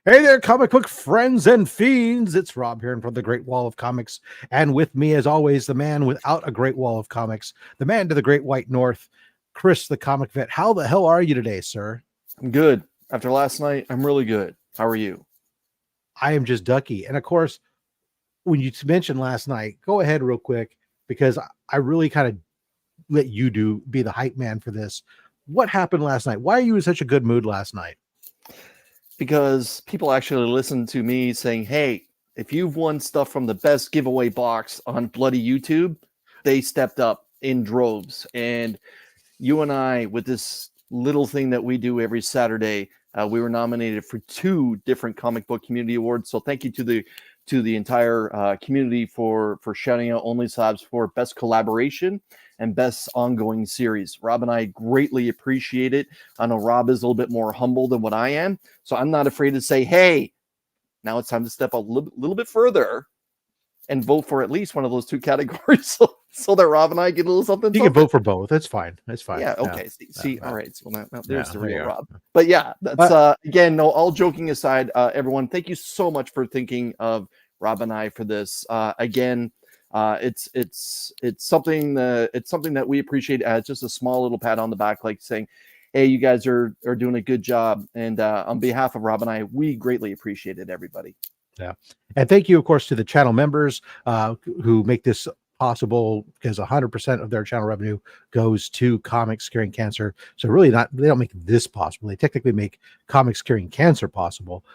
Hey there, comic book friends and fiends. It's Rob here in front of the Great Wall of Comics. And with me, as always, the man without a Great Wall of Comics, the man to the Great White North, Chris, the comic vet. How the hell are you today, sir? I'm good. After last night, I'm really good. How are you? I am just ducky. And of course, when you mentioned last night, go ahead real quick, because I really kind of let you be the hype man for this. What happened last night? Why are you in such a good mood last night? Because people actually listened to me saying, hey, if you've won stuff from the best giveaway box on bloody YouTube, they stepped up in droves. And you and I, with this little thing that we do every Saturday, we were nominated for 2 different comic book community awards. So thank you to the entire community for shouting out OnlySlabs for best collaboration and best ongoing series. Rob and I greatly appreciate it. I know Rob is a little bit more humble than what I am, so I'm not afraid to say, hey, now it's time to step a little bit further and vote for at least one of those 2 categories so that Rob and I get a little something. You can vote for both. That's fine. That's fine. Yeah. Okay. Yeah. See. All right. So now there's the real yeah. Rob. But yeah, that's again. No, all joking aside, everyone, thank you so much for thinking of Rob and I for this. Again, it's something that we appreciate as just a small little pat on the back, like saying, hey, you guys are doing a good job. And on behalf of Rob and I, we greatly appreciate it, everybody. Yeah. And thank you, of course, to the channel members who make this possible, because 100% of their channel revenue goes to comics curing cancer. So really they don't make this possible. They technically make comics curing cancer possible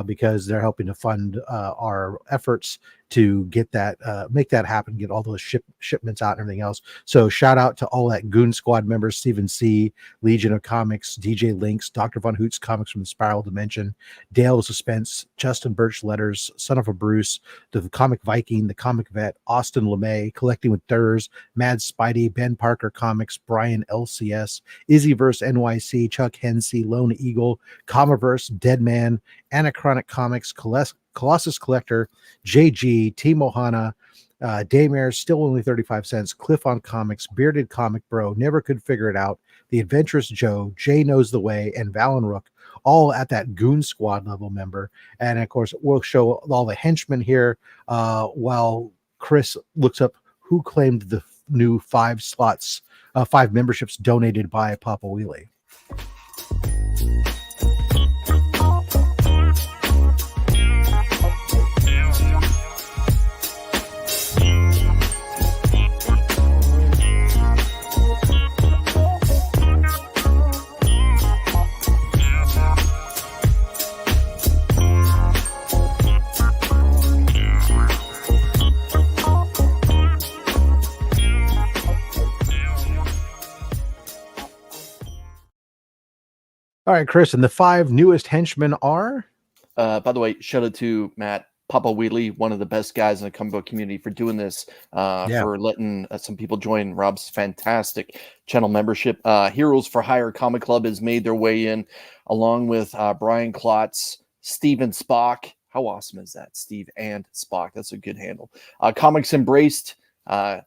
because they're helping to fund our efforts to get that, make that happen, get all those shipments out and everything else. So shout out to all that Goon Squad members, Stephen C., Legion of Comics, DJ Links, Dr. Von Hoot's Comics from the Spiral Dimension, Dale Suspense, Justin Birch Letters, Son of a Bruce, the Comic Viking, the Comic Vet, Austin LeMay, Collecting with Durs, Mad Spidey, Ben Parker Comics, Brian LCS, Izzyverse NYC, Chuck Hensey, Lone Eagle, Comiverse, Deadman, Anachronic Comics, Colossus Collector, JG, T Mohana, Daymare, still only 35 cents, Cliff on Comics, Bearded Comic Bro, Never Could Figure It Out, The Adventurous Joe, Jay Knows the Way, and Valen Rook, all at that Goon Squad level member. And of course, we'll show all the henchmen here while Chris looks up who claimed the new 5 slots, 5 memberships donated by Papa Wheelie. All right, Chris, and the 5 newest henchmen are? By the way, shout out to Matt, Papa Wheatley, one of the best guys in the comic book community, for doing this, for letting some people join Rob's fantastic channel membership. Heroes for Hire Comic Club has made their way in, along with Brian Klotz, Steve and Spock. How awesome is that? Steve and Spock. That's a good handle. Comics Embraced,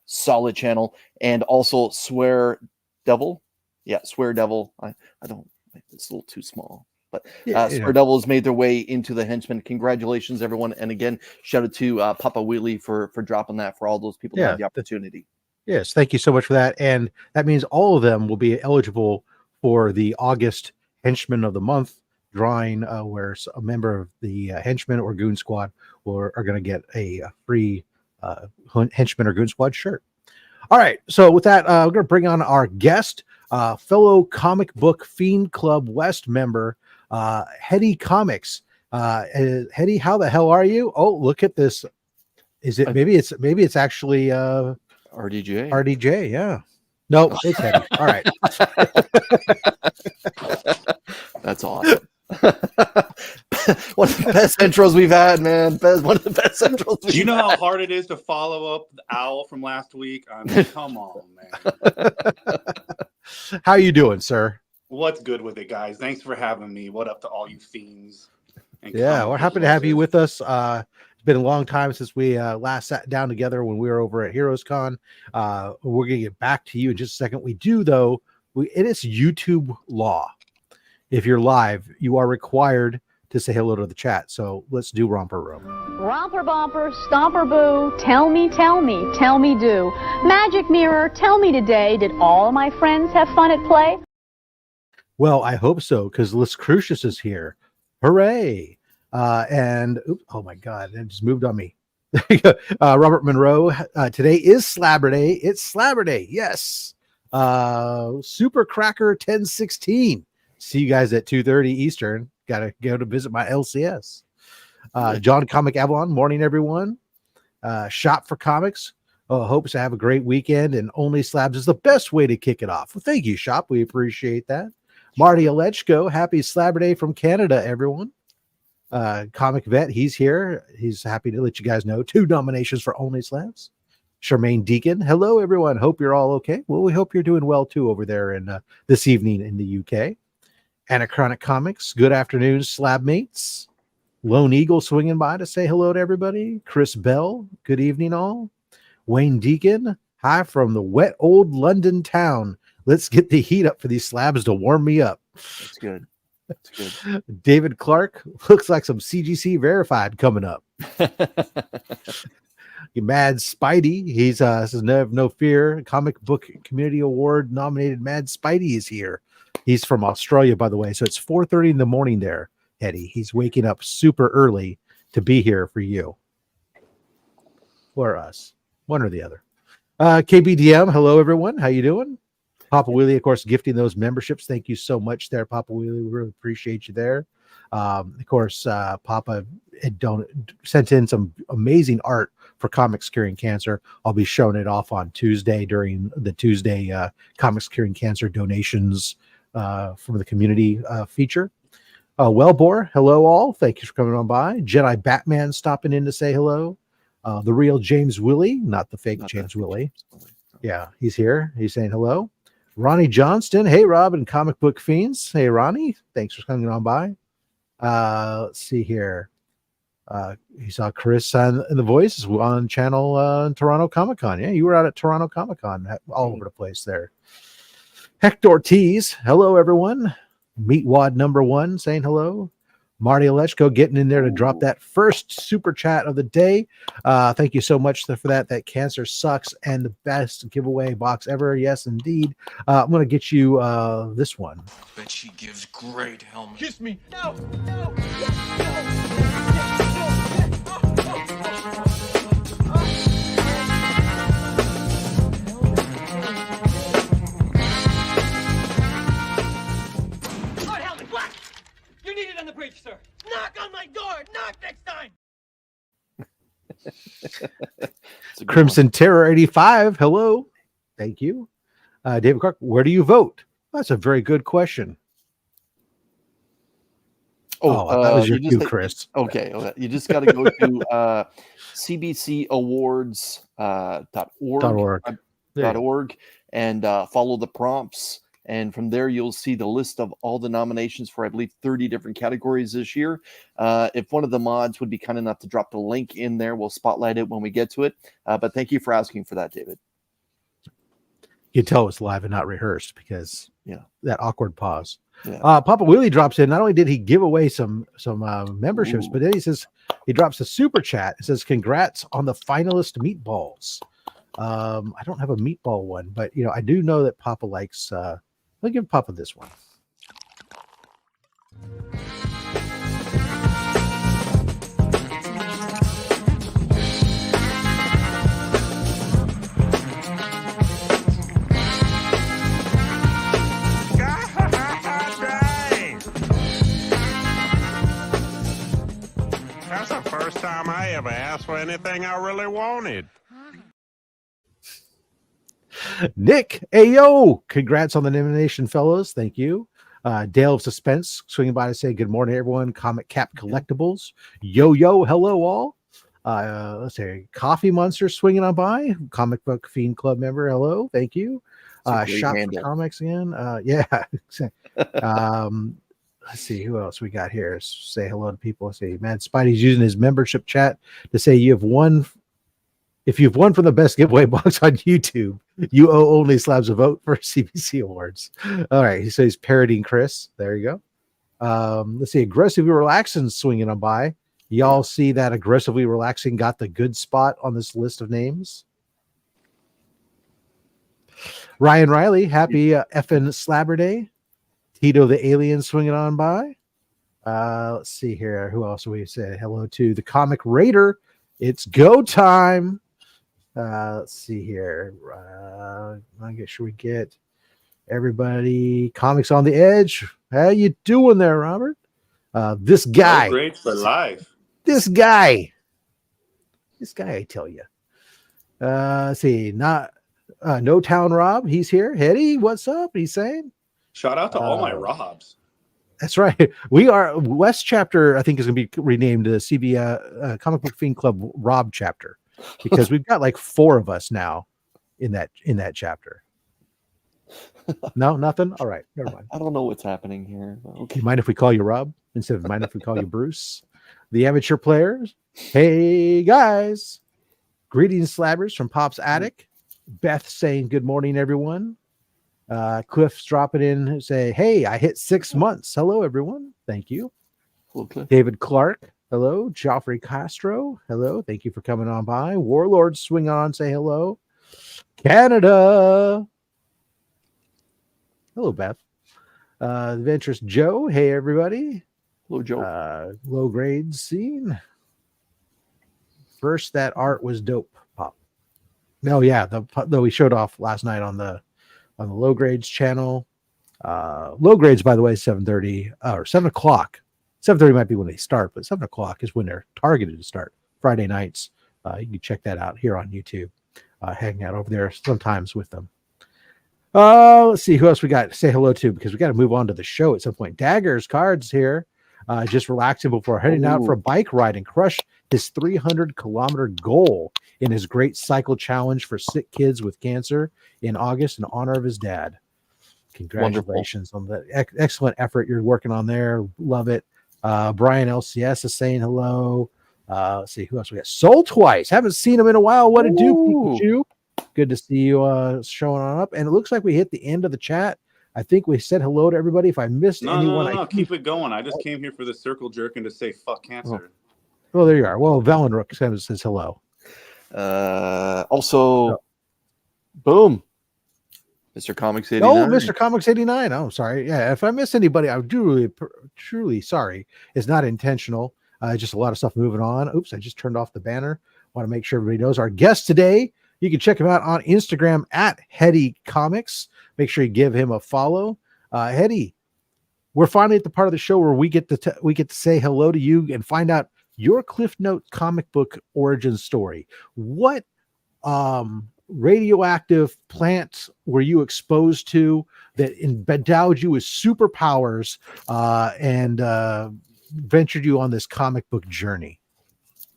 solid channel. And also Swear Devil. Yeah, Swear Devil. I don't, it's a little too small. But Swear Devils made their way into the henchmen. Congratulations, everyone. And again, shout out to Papa Wheelie for dropping that for all those people that had the opportunity. Yes, thank you so much for that. And that means all of them will be eligible for the August Henchman of the Month drawing, where a member of the Henchman or Goon Squad are going to get a free Henchman or Goon Squad shirt. All right, so with that, we're going to bring on our guest, fellow Comic Book Fiend Club West member, HeadyComcis. Heady, how the hell are you? Oh, look at this. Is it maybe it's actually RDJ? RDJ, yeah. No, it's Heady. All right. That's awesome. One of the best intros we've had, man. One of the best intros. Do you know how hard it is to follow up the owl from last week? I mean, come on, man. How you doing, sir? What's good with it, guys? Thanks for having me. What up to all you fiends? Yeah, we're happy to have you with us. It's been a long time since we last sat down together when we were over at Heroes Con. We're going to get back to you in just a second. We do, though. It is YouTube law. If you're live, you are required to say hello to the chat. So let's do Romper Room. Romper bumper, stomper boo, tell me, do. Magic mirror, tell me today, did all my friends have fun at play? Well, I hope so, because Liz Crucius is here. Hooray! Oh my God, it just moved on me. Robert Monroe, today is Slabber Day. It's Slabber Day, yes. Super Cracker 1016. See you guys at 2:30 Eastern. Got to go to visit my LCS. John Comic Avalon, morning everyone. Shop for Comics. Hopes to have a great weekend, and OnlySlabs is the best way to kick it off. Well, thank you, Shop. We appreciate that. Marty Alechko, happy Slabber Day from Canada, everyone. Comic Vet, he's here. He's happy to let you guys know 2 nominations for OnlySlabs. Charmaine Deacon, hello everyone. Hope you're all okay. Well, we hope you're doing well too over there in this evening in the UK. Anachronic Comics, good afternoon, Slab Mates. Lone Eagle swinging by to say hello to everybody. Chris Bell, good evening all. Wayne Deacon, hi from the wet old London town. Let's get the heat up for these slabs to warm me up. That's good. That's good. David Clark, looks like some CGC verified coming up. Mad Spidey, he's says no fear. Comic Book Community Award nominated Mad Spidey is here. He's from Australia, by the way. So it's 4:30 in the morning there, Eddie. He's waking up super early to be here for you. Or us. One or the other. KBDM, hello everyone. How you doing? Papa Wheelie, of course, gifting those memberships. Thank you so much there, Papa Wheelie. We really appreciate you there. Of course, Papa sent in some amazing art for Comics Curing Cancer. I'll be showing it off on Tuesday during the Tuesday Comics Curing Cancer donations from the community feature. Wellbore, hello all. Thank you for coming on by. Jedi Batman stopping in to say hello. The real James Willie, not the fake James Willie. Yeah, he's here. He's saying hello. Ronnie Johnston, hey Rob and Comic Book Fiends. Hey Ronnie, thanks for coming on by. Let's see here. You saw Chris in the Voice on channel Toronto Comic Con. Yeah, you were out at Toronto Comic Con, all over the place there. Hector Ortiz, hello everyone. Meatwad number 1 saying hello. Marty Alechko getting in there to drop that first super chat of the day. Thank you so much for that. That cancer sucks and the best giveaway box ever. Yes, indeed. I'm going to get you this one. Bet she gives great helmet. Kiss me. No. Lord Helmet, Black! You're needed on the bridge, sir. Knock on my door. Knock next time. Crimson Terror 85. Hello. Thank you. David Clark, where do you vote? That's a very good question. That was your cue, Chris. Okay. You just got to go to cbcawards.org and follow the prompts. And from there, you'll see the list of all the nominations for, I believe, 30 different categories this year. If one of the mods would be kind enough to drop the link in there, we'll spotlight it when we get to it. But thank you for asking for that, David. You can tell it's live and not rehearsed because that awkward pause. Yeah. Papa Willie drops in. Not only did he give away some memberships, but then he says he drops a super chat. It says, "Congrats on the finalist meatballs." I don't have a meatball one, but I do know that Papa likes. I'll give Papa this one. That's the first time I ever asked for anything I really wanted. Nick, ayo, congrats on the nomination, fellows. Thank you. Dale of Suspense swinging by to say good morning, everyone. Comic Cap Collectibles, yo, hello all. Let's see, Coffee Monster swinging on by. Comic Book Fiend Club member, hello, thank you. Shop for Comics again. Let's see who else we got here. Say hello to people. Let's see, Mad Spidey's using his membership chat to say you have won. If you've won from the best giveaway box on YouTube, you owe OnlySlabs a vote for CBC Awards. All right. So he's parodying Chris. There you go. Let's see, aggressively relaxing swinging on by. Y'all see that aggressively relaxing got the good spot on this list of names. Ryan Riley, happy effing Slabber Day. Tito the Alien swinging on by. Let's see here. Who else do we say hello to? The Comic Raider. It's go time. Let's see here. I get sure we get everybody. Comics on the Edge. How you doing there, Robert? This guy. Great for life. This guy, I tell you. Let's see, No Town Rob, he's here. Hetty, what's up? He's saying. Shout out to all my Robs. That's right. We are West Chapter. I think is going to be renamed the CB Comic Book Fiend Club Rob Chapter because we've got like 4 of us now in that chapter. No, nothing. All right, never mind. I don't know what's happening here. Okay, mind if we call you Rob instead of mind if we call you Bruce? The amateur players. Hey guys, greetings, slabbers from Pop's Attic. Beth saying good morning, everyone. Cliff's dropping in and say, hey, I hit 6 months. Hello, everyone. Thank you. Hello, Cliff. David Clark. Hello. Joffrey Castro. Hello. Thank you for coming on by. Warlord swing on. Say hello. Canada. Hello, Beth. Adventurous Joe. Hey, everybody. Hello, Joe. Low grade scene. First, that art was dope. Pop. No, yeah, though we showed off last night on the low grades channel. Low grades, by the way, 7:30 or 7 o'clock. 7:30 might be when they start, but 7 o'clock is when they're targeted to start. Friday nights. You can check that out here on YouTube. Hang out over there sometimes with them. Let's see who else we got to say hello to because we got to move on to the show at some point. Daggers Cards here. Just relaxing before heading out for a bike ride and crush his 300-kilometer goal in his great cycle challenge for sick kids with cancer in August in honor of his dad. Congratulations on the excellent effort you're working on there. Love it. Brian LCS is saying hello. Let's see who else we got. Soul Twice. Haven't seen him in a while. What to do, Pikachu? Good to see you showing on up. And it looks like we hit the end of the chat. I think we said hello to everybody. If I missed anyone, No, keep it going. I just came here for the circle jerk and to say fuck cancer. Oh, there you are. Well, Valenrook says hello. Also, boom, Mr. Comics 89. Oh, Mr. Comics 89. Oh, sorry. Yeah, if I miss anybody, I'm truly sorry. It's not intentional. Just a lot of stuff moving on. Oops, I just turned off the banner. Want to make sure everybody knows our guest today. You can check him out on Instagram at HeadyComcis. Make sure you give him a follow. Hetty, we're finally at the part of the show where we get to say hello to you and find out your Cliff Note comic book origin story. What radioactive plants were you exposed to that endowed you with superpowers and ventured you on this comic book journey?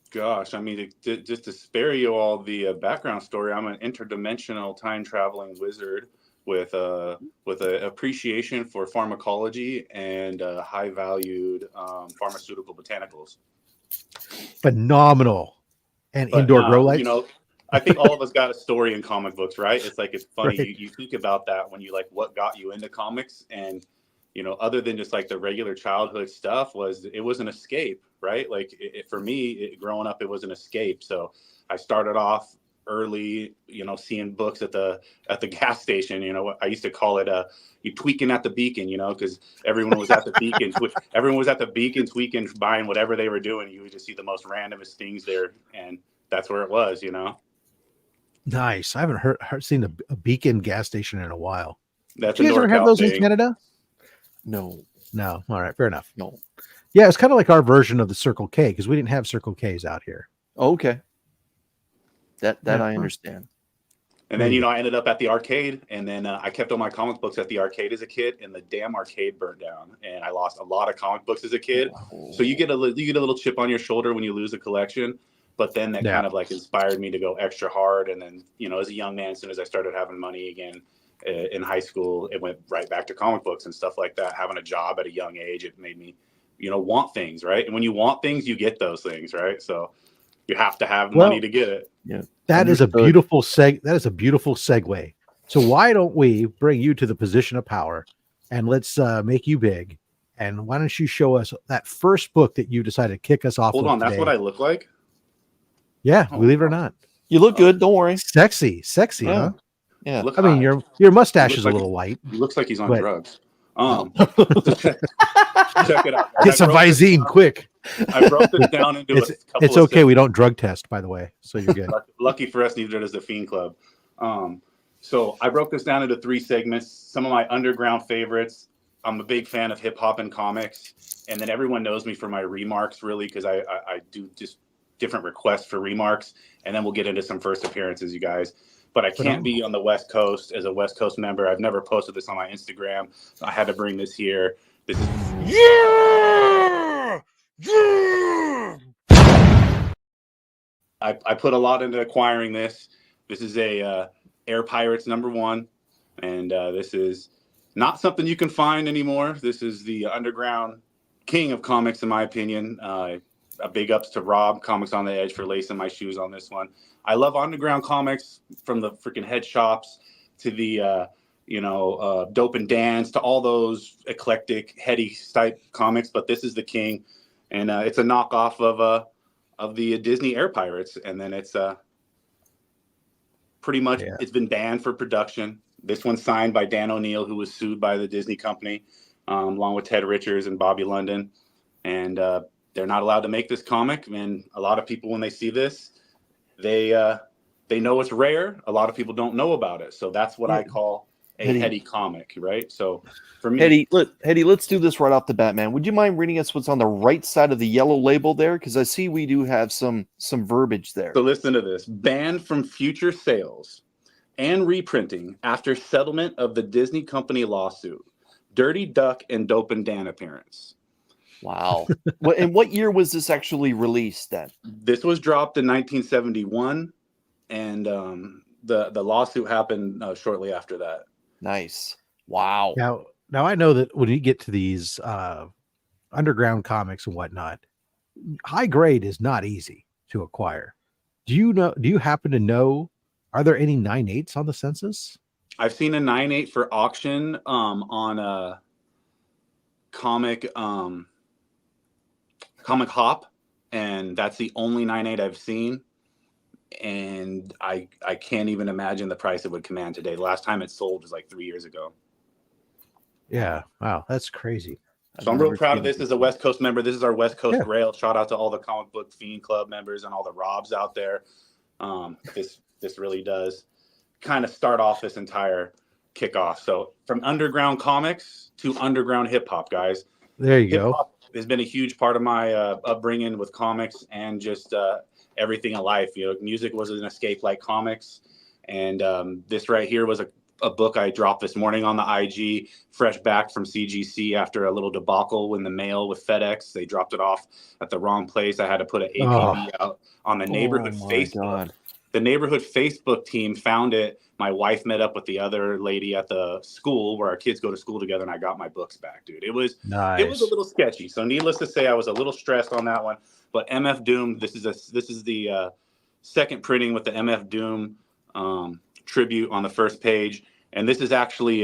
Gosh, I mean, just to spare you all the background story, I'm an interdimensional time-traveling wizard with a appreciation for pharmacology and high-valued pharmaceutical botanicals. Phenomenal. And but indoor grow lights. You know, I think all of us got a story in comic books, right? It's like, it's funny. Right. You think about that when you like what got you into comics, and you know, other than just like the regular childhood stuff, it was an escape, right? Like for me, growing up, it was an escape. So I started off early, you know, seeing books at the gas station. You know, I used to call it you tweaking at the beacon, you know, because everyone was at the beacon. Everyone was at the beacon tweaking, buying whatever they were doing. You would just see the most randomest things there, and that's where it was, you know. Nice. I haven't seen a beacon gas station in a while. That's Do you guys ever have those in Canada? No. All right, fair enough. No. Yeah, it's kind of like our version of the Circle K because we didn't have Circle Ks out here. Okay. That I understand. And then, you know, I ended up at the arcade, and then I kept all my comic books at the arcade as a kid, and the damn arcade burnt down, and I lost a lot of comic books as a kid. Wow. So you get a little chip on your shoulder when you lose a collection, but then that kind of like inspired me to go extra hard. And then, you know, as a young man, as soon as I started having money again in high school, it went right back to comic books and stuff like that. Having a job at a young age, it made me, you know, want things, right? And when you want things, you get those things, right? So you have to have money to get it. Yeah. That is a beautiful segue. So why don't we bring you to the position of power and let's make you big And why don't you show us that first book that you decided to kick us off Hold with on, that's today? what I look like? Yeah, Oh, believe it or not. You look good. Don't worry. Sexy, Yeah. huh? Yeah. Look I mean, hot. your mustache He is looks a like little light. He looks like he's on but- drugs. Oh. So check it out. guys. Get some Visine, quick. I broke this down into a couple It's of okay. We don't drug test, by the way, so you're good. Lucky for us, neither does the Fiend Club. So I broke this down into 3 segments. Some of my underground favorites. I'm a big fan of hip hop and comics, and then everyone knows me for my remarks, really, because I do just different requests for remarks, and then we'll get into some first appearances, you guys. But I can't be on the West Coast as a West Coast member. I've never posted this on my Instagram, so I had to bring this here. This is I put a lot into acquiring this. This is a Air Pirates #1, and this is not something you can find anymore. This is the underground king of comics, in my opinion. A big ups to Rob, Comics on the Edge, for lacing my shoes on this one. I love underground comics, from the freaking head shops to the Dope and Dance, to all those eclectic, heady type comics. But this is the king, and it's a knockoff of the Disney Air Pirates, and then it's pretty much it's been banned for production. This one's signed by Dan O'Neill, who was sued by the Disney company, along with Ted Richards and Bobby London, and they're not allowed to make this comic. And a lot of people, when they see this, they know it's rare. A lot of people don't know about it, so that's what I call a heady comic, right? So for me, Hetty, let's do this right off the bat, man. Would you mind reading us what's on the right side of the yellow label there? Because I see we do have some verbiage there. So listen to this: banned from future sales and reprinting after settlement of the Disney company lawsuit. Dirty Duck and Dope and Dan appearance. Wow. And what year was this actually released then? This was dropped in 1971, and the lawsuit happened shortly after that. Nice. Wow. Now I know that when you get to these underground comics and whatnot, high grade is not easy to acquire. Do you happen to know, are there any 9/8s on the census? I've seen a 9/8 for auction on a comic hop, and that's the only 9/8 I've seen. And I can't even imagine the price it would command today. The last time it sold was like 3 years ago. Yeah. Wow. That's crazy. So I'm real proud of this as a West Coast member. This is our West Coast Grail. Shout out to all the Comic Book Fiend Club members and all the Robs out there. This really does kind of start off this entire kickoff. So from underground comics to underground hip hop, guys. There you go. Hip-hop has been a huge part of my upbringing with comics and just everything in life. Music was an escape like comics, and this right here was a book I dropped this morning on the IG, fresh back from CGC after a little debacle in the mail with FedEx. They dropped it off at the wrong place. I had to put an APB out on the neighborhood Facebook. God. The neighborhood Facebook team found it. My wife met up with the other lady at the school where our kids go to school together, and I got my books back, dude. It was nice. It was a little sketchy. So needless to say, I was a little stressed on that one. But MF Doom, this is the second printing with the MF Doom tribute on the first page, and this is actually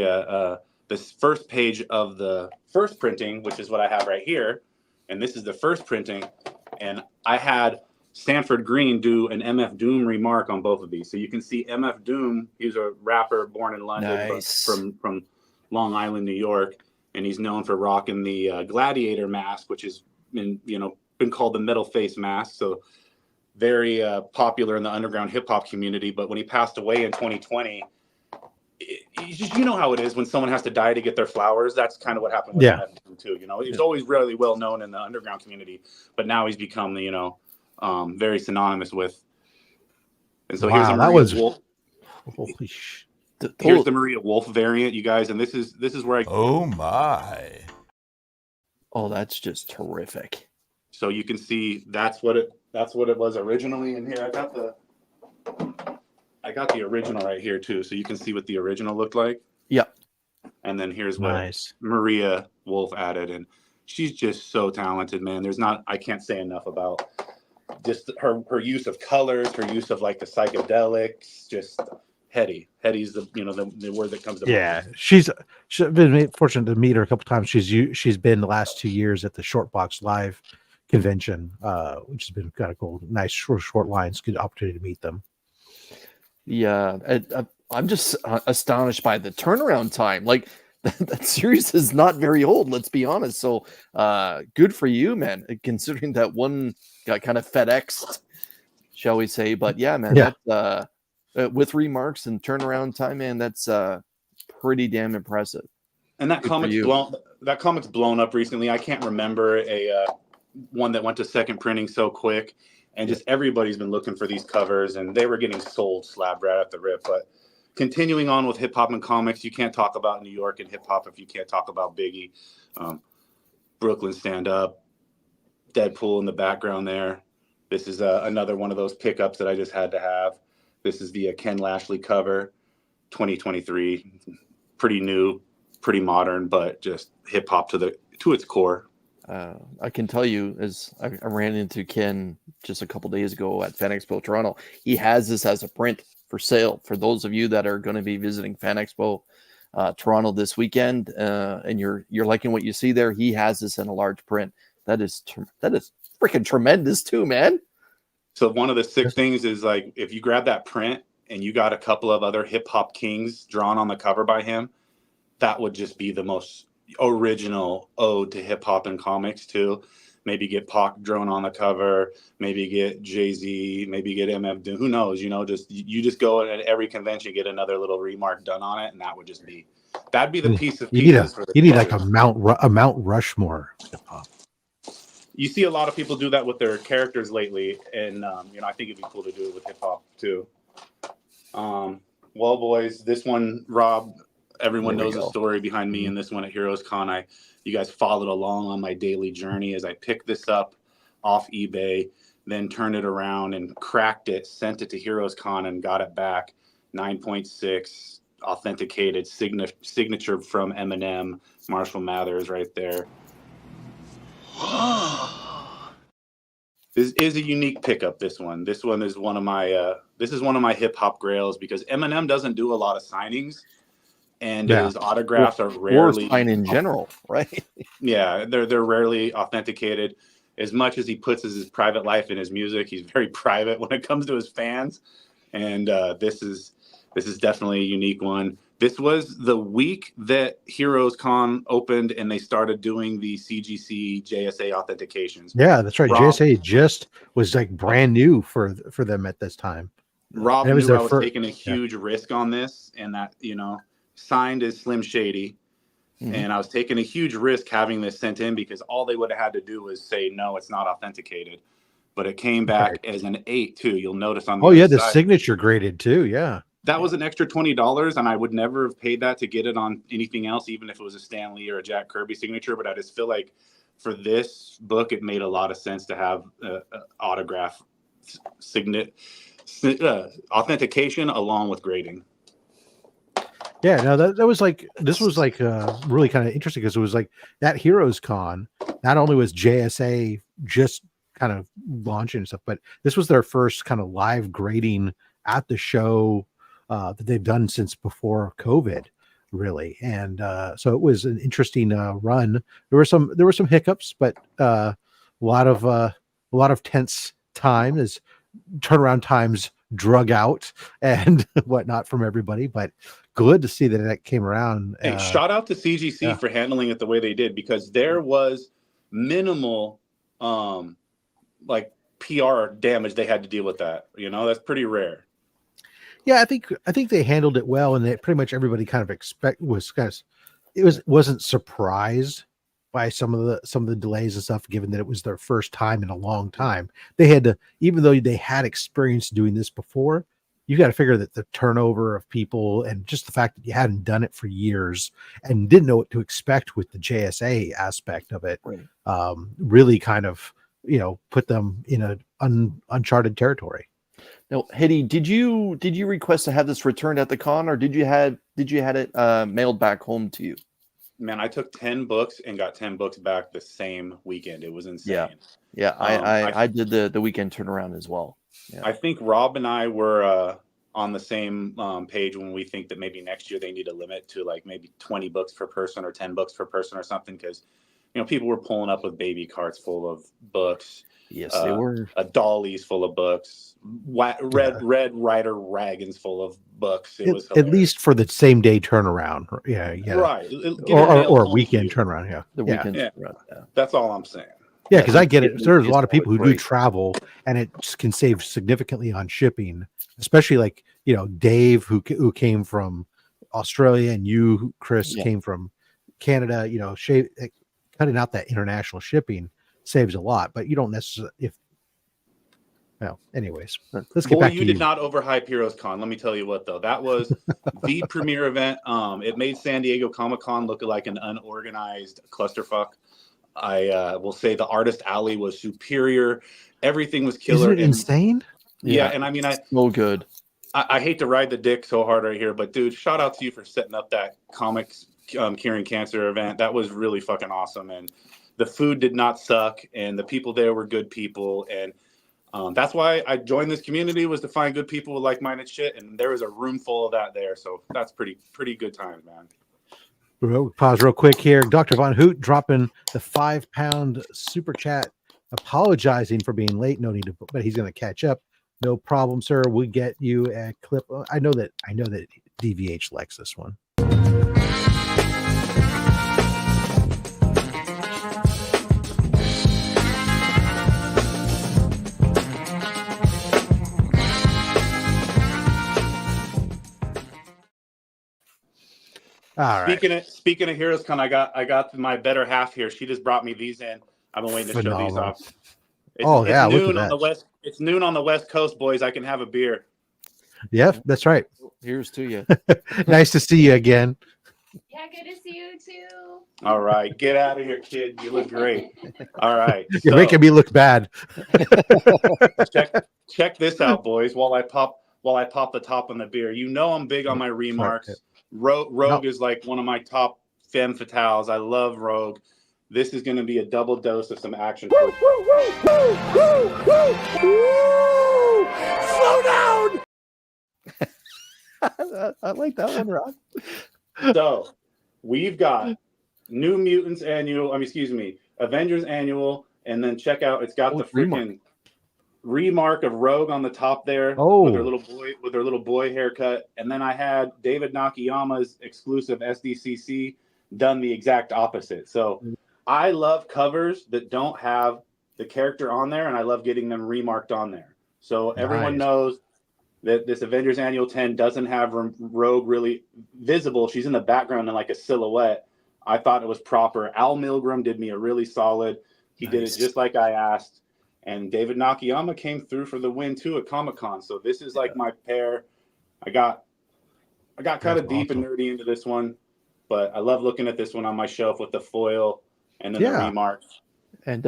this first page of the first printing, which is what I have right here, and this is the first printing, and I had Sanford Green do an MF Doom remark on both of these. So you can see MF Doom, he's a rapper born in London, Nice. from Long Island, New York, and he's known for rocking the gladiator mask, which has been called the metal face mask. So very popular in the underground hip hop community. But when he passed away in 2020, you know how it is when someone has to die to get their flowers. That's kind of what happened with MF Doom too. He was always really well known in the underground community, but now he's become very synonymous with. And so here's a Maria Wolf. Holy sh! Here's the Maria Wolf variant, you guys, and this is where I. Oh my! Oh, that's just terrific. So you can see that's what it was originally. And here I got the original right here too, so you can see what the original looked like. Yep. And then here's what Maria Wolf added, and she's just so talented, man. I can't say enough about just her use of colors, her use of like the psychedelics, just Hetty. Hetty's the word that comes to Yeah, mind. she's been fortunate to meet her a couple times. She's been the last 2 years at the Short Box Live convention, which has been kind of cool. Nice short lines, good opportunity to meet them. Yeah, I'm just astonished by the turnaround time. Like that series is not very old, let's be honest. So good for you, man, considering that one got kind of FedExed, shall we say. But yeah, man, Yeah. that with remarks and turnaround time, man, that's pretty damn impressive. And that Good for comic's blown up recently. I can't remember a one that went to second printing so quick, and just everybody's been looking for these covers, and they were getting sold slab right at the rip. But continuing on with hip hop and comics, you can't talk about New York and hip hop if you can't talk about Biggie, Brooklyn Stand Up, Deadpool in the background there. This is another one of those pickups that I just had to have. This is the Ken Lashley cover, 2023, pretty new, pretty modern, but just hip hop to its core. I can tell you, as I ran into Ken just a couple days ago at Fan Expo Toronto, he has this as a print for sale. For those of you that are going to be visiting Fan Expo Toronto this weekend, and you're liking what you see there, he has this in a large print. That is freaking tremendous too, man. So one of the sick things is, like, if you grab that print and you got a couple of other hip hop kings drawn on the cover by him, that would just be the most original ode to hip hop and comics too. Maybe get Pac drawn on the cover, maybe get Jay-Z, maybe get MF Doom, who knows, you just go at every convention, get another little remark done on it, and that'd be the piece of pieces. You need like a Mount Rushmore hip hop. You see a lot of people do that with their characters lately, and I think it'd be cool to do it with hip hop too. Well, boys, this one, Rob, everyone knows the story behind me and this one at Heroes Con. You guys followed along on my daily journey as I picked this up off eBay, then turned it around and cracked it, sent it to Heroes Con and got it back. 9.6 authenticated signature from Eminem, Marshall Mathers right there. This is a unique pickup. This one is one of my hip hop grails, because Eminem doesn't do a lot of signings, and his autographs are rarely fine in general, right? Yeah, they're rarely authenticated. As much as he puts his private life in his music, he's very private when it comes to his fans, and this is definitely a unique one. This was the week that Heroes Con opened, and they started doing the CGC JSA authentications. Yeah, that's right. JSA just was like brand new for them at this time. Rob knew I was taking a huge risk on this, and that, signed as Slim Shady. Mm-hmm. And I was taking a huge risk having this sent in, because all they would have had to do was say, no, it's not authenticated. But it came back as an 8 too. You'll notice on the the signature graded too. Yeah. That was an extra $20, and I would never have paid that to get it on anything else, even if it was a Stan Lee or a Jack Kirby signature. But I just feel like for this book, it made a lot of sense to have autograph authentication along with grading. Yeah, no, that was like, this was like really kind of interesting, because it was like that Heroes Con, not only was JSA just kind of launching and stuff, but this was their first kind of live grading at the show that they've done since before COVID, really. And so it was an interesting run. There were some hiccups, but a lot of tense time as turnaround times drug out and whatnot from everybody, but good to see that came around. Hey, shout out to CGC for handling it the way they did, because there was minimal like PR damage they had to deal with that. That's pretty rare. Yeah, I think they handled it well, and pretty much everybody kind of wasn't surprised by some of the delays and stuff, given that it was their first time in a long time. They had to, even though they had experience doing this before, you got to figure that the turnover of people and just the fact that you hadn't done it for years and didn't know what to expect with the JSA aspect of it, really kind of, put them in an uncharted territory. Now, Hedy, did you request to have this returned at the con, or did you had it mailed back home to you? Man, I took 10 books and got 10 books back the same weekend. It was insane. Yeah. I did the weekend turnaround as well. Yeah. I think Rob and I were on the same page when we think that maybe next year they need a limit to like maybe 20 books per person or 10 books per person or something, because people were pulling up with baby carts full of books. Yes, they were. Dollies full of books. Red Rider wagons full of books. It was at least for the same day turnaround. Yeah. Right. Or weekend turnaround. Yeah. The weekend. Yeah. Turnaround, yeah. That's all I'm saying. Yeah, because I get it. There's a lot of people who do great. travel, and it just can save significantly on shipping, especially like Dave, who came from Australia, and you, Chris, came from Canada. Cutting out that international shipping saves a lot, but you don't necessarily. Anyways, let's get back to you. Did not overhype Heroes Con. Let me tell you what, though, that was the premier event. It made San Diego Comic Con look like an unorganized clusterfuck. I will say the artist alley was superior. Everything was killer. Isn't it insane? Yeah, and I mean, so good. I hate to ride the dick so hard right here, but dude, shout out to you for setting up that comics curing cancer event. That was really fucking awesome, and the food did not suck, and the people there were good people, and that's why I joined this community, was to find good people with like-minded shit, and there was a room full of that there, so that's pretty good times, man. Pause real quick here. Dr. Von Hoot dropping the £5 super chat, apologizing for being late. No need to, but he's going to catch up. No problem, sir. We'll get you a clip. I know that DVH likes this one. All right. Speaking of Heroes Con, I got my better half here. She just brought me these in. I've been waiting to show these off. It's noon on the west. It's noon on the West Coast, boys. I can have a beer. Yep, that's right. Here's to you. Nice to see you again. Yeah, good to see you too. All right, get out of here, kid. You look great. All right, you're making me look bad. check this out, boys. While I pop the top on the beer, I'm big on my remarks. Rogue is like one of my top femme fatales. I love Rogue. This is going to be a double dose of some action. Slow down. I like that one, Rob. So we've got New Mutants Annual. Avengers Annual, and then check out. It's got the freaking remark of Rogue on the top there with her little boy haircut, and then I had David Nakayama's exclusive SDCC done the exact opposite. So I love covers that don't have the character on there, and I love getting them remarked on there. So everyone knows that this Avengers Annual 10 doesn't have Rogue really visible. She's in the background in like a silhouette. I thought it was proper. Al Milgram did me a really solid. He did it just like I asked. And David Nakayama came through for the win too at Comic-Con. So this is like my pair. I got kind of deep and nerdy into this one, but I love looking at this one on my shelf with the foil and then the remarks. And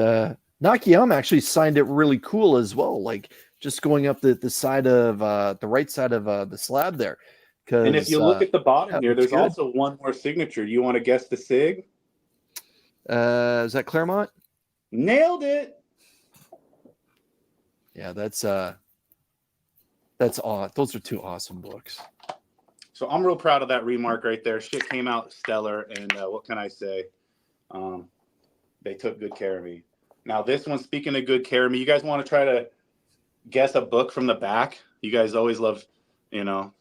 Nakayama actually signed it really cool as well, like just going up the side of the right side of the slab there. And if you look at the bottom here, there's also one more signature. You want to guess the sig? Is that Claremont? Nailed it. Yeah, that's awesome. Those are two awesome books. So I'm real proud of that remark right there. Shit came out stellar, and what can I say? They took good care of me. Now this one, speaking of good care of me, you guys want to try to guess a book from the back? You guys always love,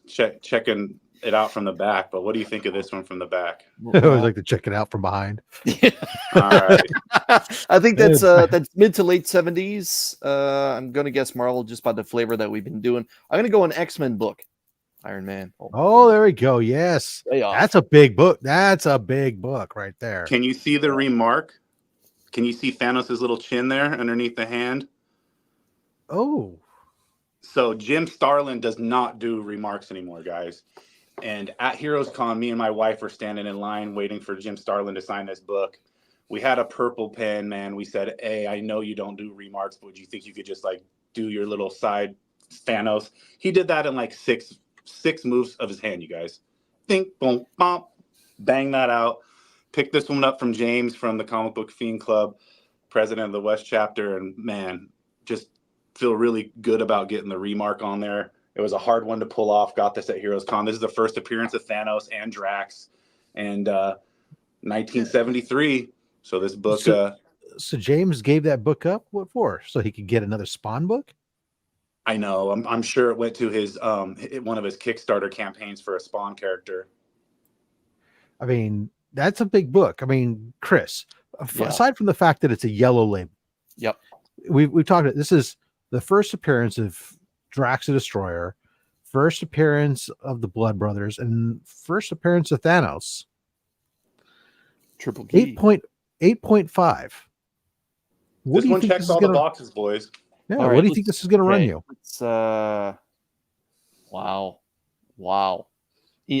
checking it out from the back. But what do you think of this one from the back? I always like to check it out from behind. All right. I think that's mid to late 70s. I'm gonna guess Marvel just by the flavor that we've been doing. I'm gonna go an X-Men book. Iron Man. Oh, there we go. Yes. That's a big book. That's a big book right there. Can you see the remark? Can you see Thanos' little chin there underneath the hand? Oh. So Jim Starlin does not do remarks anymore, guys. And at Heroes Con, me and my wife were standing in line waiting for Jim Starlin to sign this book. We had a purple pen, man. We said, hey, I know you don't do remarks, but do you think you could just like do your little side Thanos? He did that in like six moves of his hand, you guys. Think, boom, bump, bang that out. Picked this one up from James from the Comic Book Fiend Club, president of the West chapter. And man, just feel really good about getting the remark on there. It was a hard one to pull off. Got this at Heroes Con. This is the first appearance of Thanos and Drax, and 1973. So this book. So James gave that book up. What for? So he could get another Spawn book? I know. I'm sure it went to his one of his Kickstarter campaigns for a Spawn character. I mean, that's a big book. I mean, Chris, aside from the fact that it's a yellow label. Yep. We've talked about this is the first appearance of Drax the Destroyer, first appearance of the Blood Brothers, and first appearance of Thanos. Triple key. 8.5. This one checks all the boxes, boys. Yeah. All right, what do you think this is going to run you? It's wow.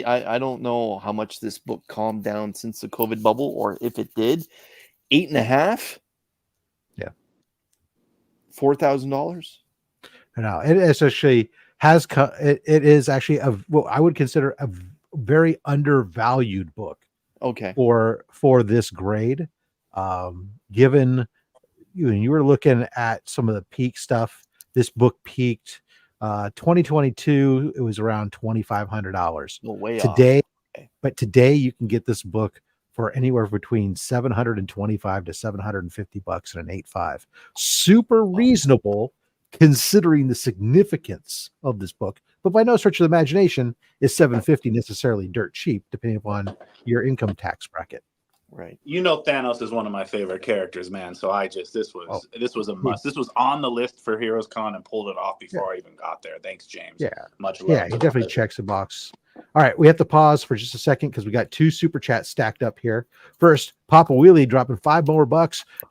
I don't know how much this book calmed down since the COVID bubble, or if it did. 8.5. Yeah. $4,000. No, it essentially has. It is actually what I would consider a very undervalued book. Okay. For this grade, given you were looking at some of the peak stuff, this book peaked 2022. It was around $2,500. No way today. Okay. But today you can get this book for anywhere between $725 to $750 and an 8.5. Super reasonable considering the significance of this book, but by no stretch of the imagination is $750 necessarily dirt cheap, depending upon your income tax bracket. Right. You know, Thanos is one of my favorite characters, man. So this was a must. This was on the list for Heroes Con and pulled it off before I even got there. Thanks, James. Yeah. Much love. Yeah, he definitely checks the box. All right, we have to pause for just a second because we got 2 super chats stacked up here. First, Papa Wheelie dropping $5 more.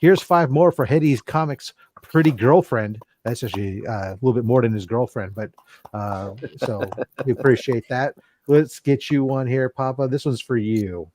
Here's 5 more for HeadyComcis pretty girlfriend. That's actually a little bit more than his girlfriend, but so we appreciate that. Let's get you one here, Papa. This one's for you.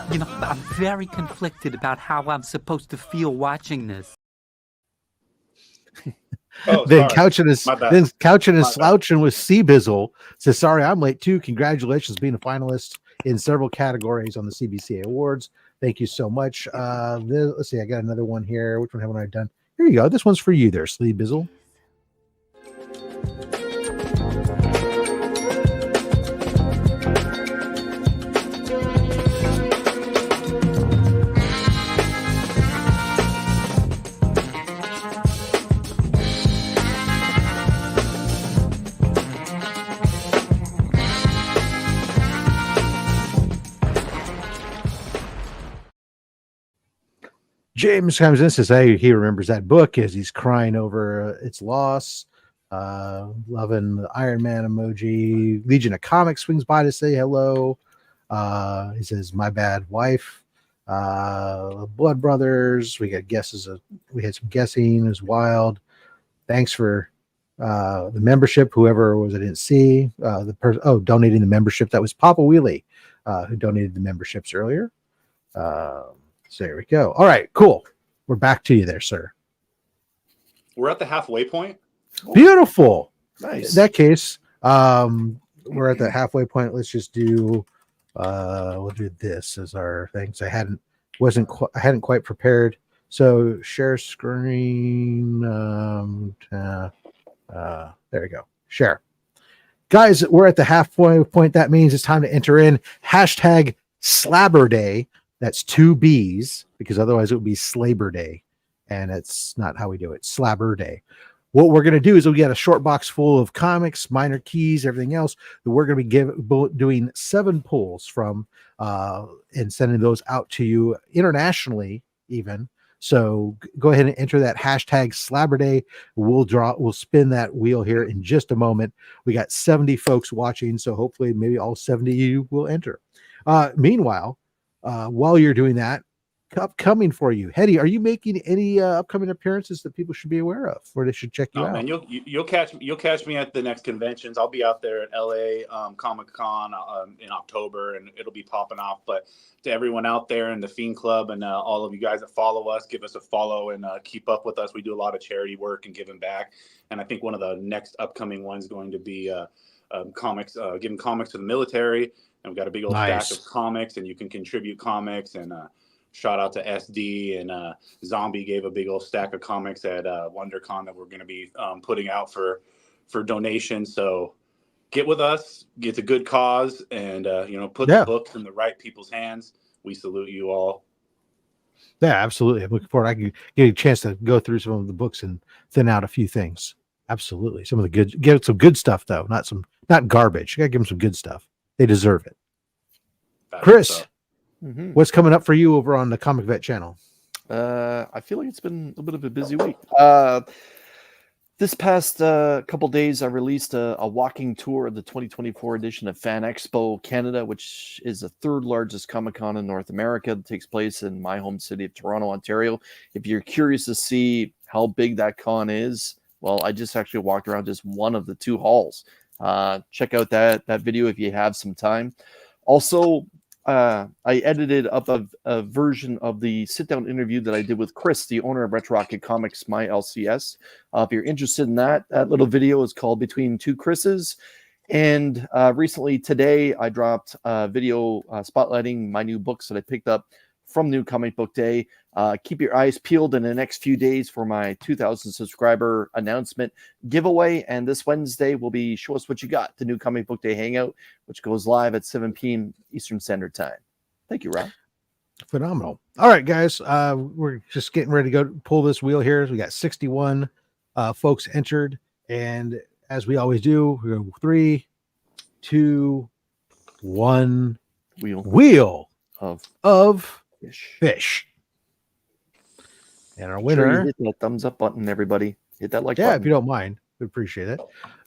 You know, I'm very conflicted about how I'm supposed to feel watching this. Then couching and slouching with Bizzle says, "Sorry, I'm late too. Congratulations, being a finalist in several categories on the CBCA Awards. Thank you so much." Let's see, I got another one here. Which one haven't I done? Here you go. This one's for you, there, Bizzle. James comes in and says, "Hey, he remembers that book as he's crying over its loss. Loving the Iron Man emoji. Legion of Comics swings by to say hello. He says, my bad wife. Blood Brothers. We got guesses. We had some guessing. It was wild. Thanks for the membership. Whoever was, I didn't see. The person, donating the membership. That was Papa Wheelie, who donated the memberships earlier. So there we go. All right, cool. We're back to you there, sir. We're at the halfway point. Beautiful. Nice. In that case, we're at the halfway point. Let's just do we'll do this as our things. I hadn't quite prepared. So share screen. There we go. Share. Guys, we're at the halfway point. That means it's time to enter in hashtag Slabber Day. That's 2 B's, because otherwise it would be Slabber Day, and it's not how we do it. Slabber Day. What we're going to do is we got a short box full of comics, minor keys, everything else that we're going to be doing 7 pulls from and sending those out to you internationally even. So go ahead and enter that hashtag Slabber Day. We'll spin that wheel here in just a moment. We got 70 folks watching, so hopefully maybe all 70 of you will enter. Meanwhile, while you're doing that, upcoming for you? Heady, are you making any upcoming appearances that people should be aware of, or they should check you out? Man, you'll catch me at the next conventions. I'll be out there at LA Comic Con in October, and it'll be popping off. But to everyone out there in the Fiend Club and all of you guys that follow us, give us a follow and keep up with us. We do a lot of charity work and giving back. And I think one of the next upcoming ones is going to be comics, giving comics to the military. And we've got a big old stack of comics, and you can contribute comics. And shout out to SD and Zombie gave a big old stack of comics at WonderCon that we're going to be putting out for donations. So get with us, get a good cause, and put the books in the right people's hands. We salute you all. Yeah, absolutely. I'm looking forward. I can get a chance to go through some of the books and thin out a few things. Absolutely. Some of the good, get some good stuff though, not garbage. You gotta give them some good stuff. They deserve it. Chris, what's coming up for you over on the Comic Vet channel? I feel like it's been a bit of a busy week. This past couple days, I released a walking tour of the 2024 edition of Fan Expo Canada, which is the third largest Comic-Con in North America. It takes place in my home city of Toronto, Ontario. If you're curious to see how big that con is, well, I just actually walked around just one of the two halls. Check out that video if you have some time. Also, I edited up a version of the sit-down interview that I did with Chris, the owner of Retro Rocket Comics, my LCS. If you're interested in that little video is called Between Two Chris's. And recently today, I dropped a video spotlighting my new books that I picked up from New Comic Book Day. Keep your eyes peeled in the next few days for my 2,000 subscriber announcement giveaway. And this Wednesday will be Show Us What You Got, the New Comic Book Day Hangout, which goes live at 7 p.m. Eastern Standard Time. Thank you, Rob. Phenomenal. All right, guys. We're just getting ready to go pull this wheel here. We got 61 folks entered. And as we always do, we go 3, 2, 1. Wheel of fish. And our winner. Sure, hit that thumbs up button, everybody. Hit that like button. button. If you don't mind, we appreciate it.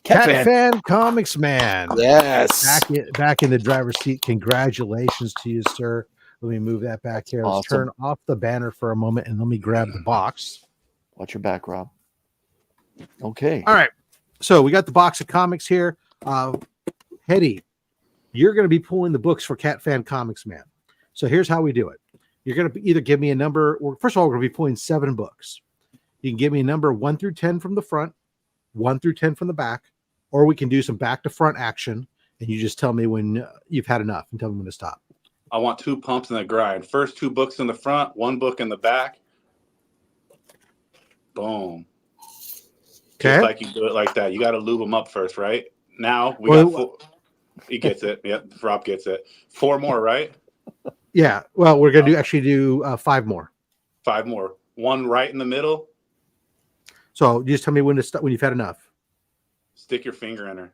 Cat Fan Comics Man. Yes. Back in the driver's seat. Congratulations to you, sir. Let me move that back here. Let's turn off the banner for a moment and let me grab the box. Watch your back, Rob. Okay. All right. So we got the box of comics here. Heady, you're going to be pulling the books for Cat Fan Comics Man. So here's how we do it. You're going to either give me a number, or first of all, we're going to be pulling 7 books. You can give me a number 1 through 10 from the front, 1 through 10 from the back, or we can do some back to front action, and you just tell me when you've had enough and tell me when to stop. I want 2 pumps in the grind. First 2 books in the front, 1 book in the back. Boom. Okay. Just like you do it like that. You got to lube them up first, right? Now we got 4. He gets it. Yep, Rob gets it. 4 more, right? Yeah. Well, we're going to do 5 more. 5 more. 1 right in the middle. So you just tell me when to stop, when you've had enough. Stick your finger in her.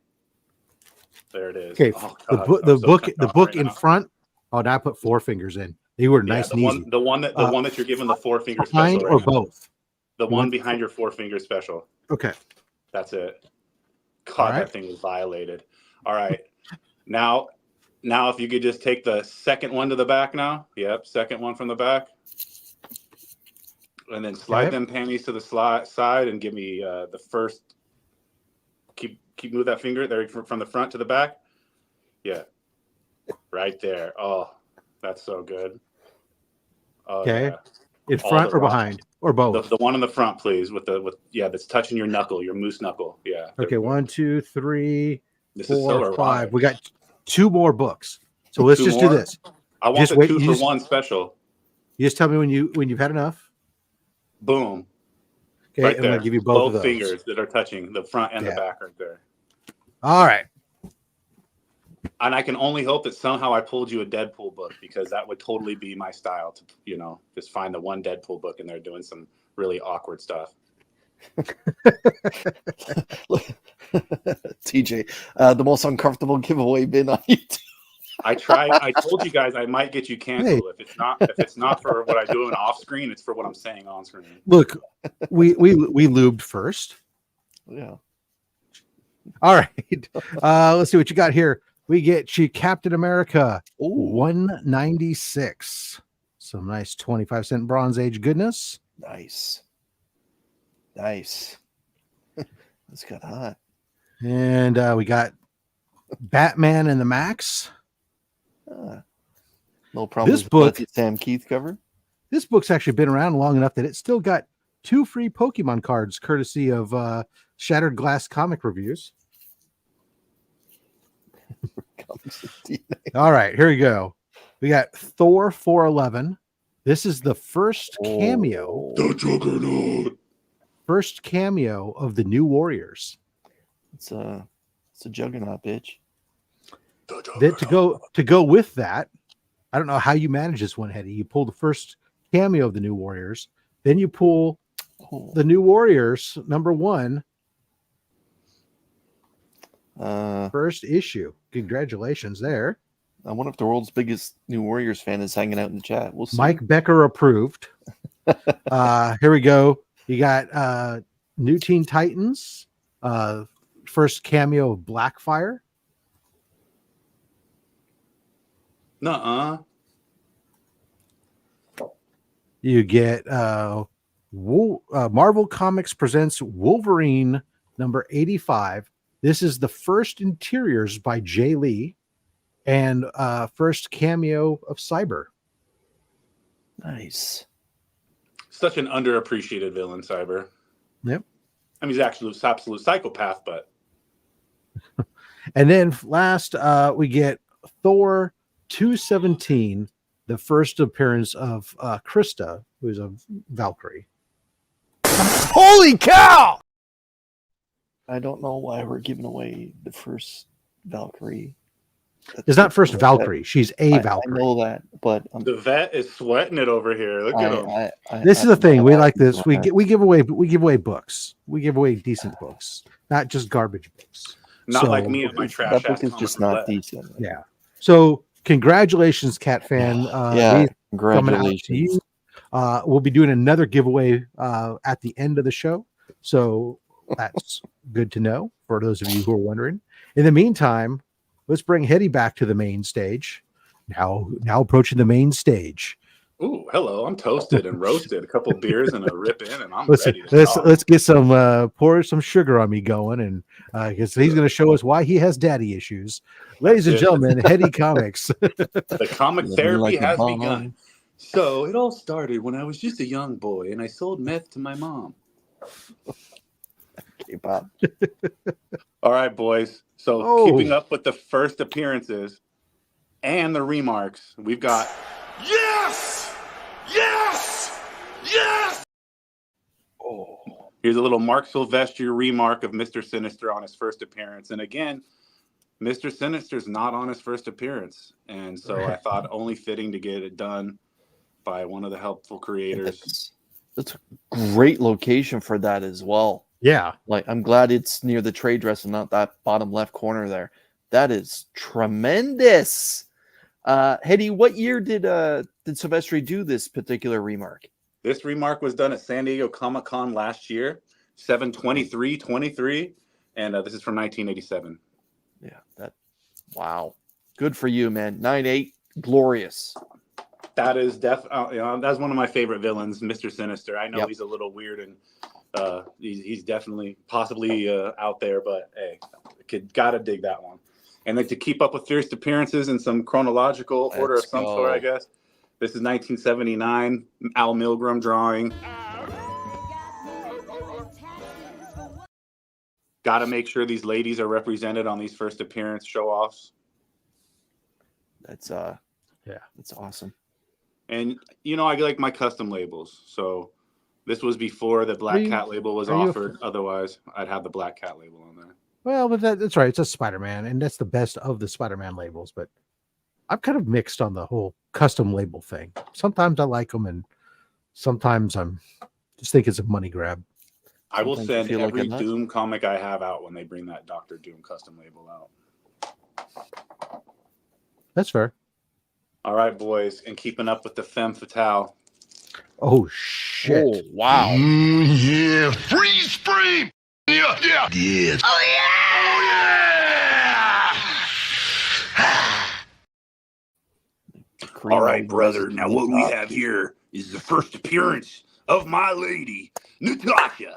There it is. Okay. Oh, the book in front. Oh, now I put 4 fingers in. They were nice and easy. The one that you're giving the 4 finger behind special. Or both. The one behind your 4 finger special. Okay. That's it. God, that thing was violated. All right. Now, if you could just take the second one to the back now. Yep, second one from the back. And then slide them panties to the side and give me the first. Keep move that finger there from the front to the back. Yeah. Right there. Oh, that's so good. Oh, okay. Yeah. In front or behind or both? The one in the front, please, that's touching your knuckle, your moose knuckle. Yeah. Okay, 1, 2, 3, This 4, 5. We got 2 more books. So let's just do this. I want the 2 for 1 special. You just tell me when you've had enough. Boom. Okay, right I'm there. gonna give you both of those. Fingers that are touching the front and the back right there. All right. And I can only hope that somehow I pulled you a Deadpool book, because that would totally be my style to, just find the one Deadpool book and they're doing some really awkward stuff. TJ, the most uncomfortable giveaway bin on YouTube. I told you guys I might get you canceled. Hey. If it's not for what I do off screen, it's for what I'm saying on screen. Look, we lubed first. Yeah. All right. Let's see what you got here. We get you Captain America 196. Some nice 25-cent Bronze Age goodness. Nice. Nice. This got hot. And we got Batman and the Max. No problem. This book, Sam Keith cover. This book's actually been around long enough that it still got 2 free Pokemon cards, courtesy of Shattered Glass Comic Reviews. All right, here we go. We got Thor 411. This is the first cameo. The Juggernaut. First cameo of the New Warriors. It's a juggernaut, bitch. Then to go with that, I don't know how you manage this one, Heady. You pull the first cameo of the New Warriors, then you pull the New Warriors #1. First issue. Congratulations there. I wonder if the world's biggest New Warriors fan is hanging out in the chat. We'll see. Mike Becker approved. Here we go. You got New Teen Titans. First cameo of Blackfire. Nuh-uh. You get Marvel Comics presents Wolverine #85. This is the first interiors by Jay Lee and first cameo of Cyber. Nice. Such an underappreciated villain, Cyber. Yep. I mean, he's actually an absolute psychopath, but. And then last, we get Thor 217, the first appearance of Krista, who's a Valkyrie. Holy cow! I don't know why we're giving away the first Valkyrie. It's not first Valkyrie. She's a Valkyrie. I know that, but the vet is sweating it over here. Look at him. This is the thing. We like this. We give away books. We give away decent books, not just garbage books. Not like me and my trash. That book is just not decent. Yeah. So congratulations, Cat Fan. Yeah, congratulations. We'll be doing another giveaway at the end of the show. So that's good to know for those of you who are wondering. In the meantime, let's bring Heady back to the main stage. Now approaching the main stage. Ooh, hello! I'm toasted and roasted. A couple beers and a rip in, and I'm ready. Let's get some pour some sugar on me going, and because he's going to show us why he has daddy issues. Ladies and gentlemen, HeadyComcis. The comic therapy has begun. So it all started when I was just a young boy, and I sold meth to my mom. Okay, Bob. All right, boys. So keeping up with the first appearances and the remarks, we've got Yes! Yes! Yes! Here's a little Mark Silvestri remark of Mr. Sinister on his first appearance. And again, Mr. Sinister's not on his first appearance. And so I thought only fitting to get it done by one of the helpful creators. That's a great location for that as well. Yeah. Like, I'm glad it's near the trade dress and not that bottom left corner there. That is tremendous. Heady, what year did Silvestri do this particular remark? This remark was done at San Diego Comic-Con last year, 7/23/23, and this is from 1987. Yeah, wow. Good for you, man. 9/8, glorious. That is definitely, that's one of my favorite villains, Mr. Sinister. I know he's a little weird and he's definitely possibly out there, but hey, gotta dig that one. And then to keep up with first appearances in some chronological order of some sort, I guess. This is 1979, Al Milgrom drawing. Got to make sure these ladies are represented on these first appearance show-offs. That's awesome. And I like my custom labels. So this was before the Black Cat label was offered. Otherwise, I'd have the Black Cat label on there. Well, but that's right. It's a Spider-Man, and that's the best of the Spider-Man labels. But I'm kind of mixed on the whole custom label thing. Sometimes I like them, and sometimes I'm just think it's a money grab. I will send every Doom comic I have out when they bring that Dr. Doom custom label out. That's fair. All right, boys, and keeping up with the femme fatale. Oh shit! Oh wow! Yeah, freeze frame. Yeah. Yes. Oh yeah! All right, brother. Now what we have here is the first appearance of my lady, Natasha.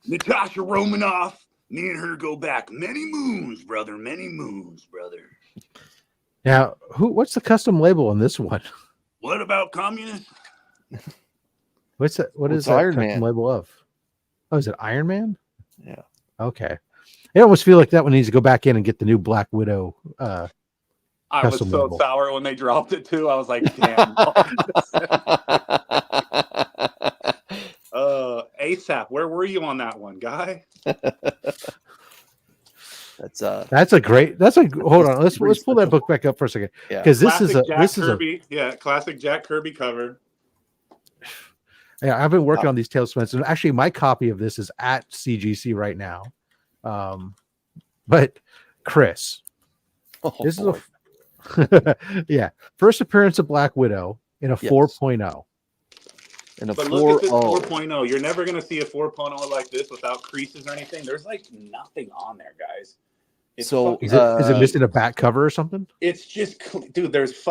Natasha Romanoff. Me and her go back many moons, brother. Many moons, brother. Now, what's the custom label on this one? What about communists? What's that? What is It's that Iron custom Man. label of? Oh, is it Iron Man? Yeah. Okay. I almost feel like that one needs to go back in and get the new Black Widow. I was Custom so label. sour when they dropped it too. I was like, damn. ASAP, where were you on that one, guy? That's a great. Hold on. Let's pull that book back up for a second. Yeah. Because Classic Jack Kirby cover. Yeah, I've been working on these Tales of Suspense, and actually, my copy of this is at CGC right now. But Chris, this is yeah, first appearance of Black Widow in a 4.0. In a But look at this 4.0. 4.0. You're never gonna see a 4.0 like this without creases or anything. There's like nothing on there, guys. It's So fucking- Is it missing a back cover or something? it's just, dude. There's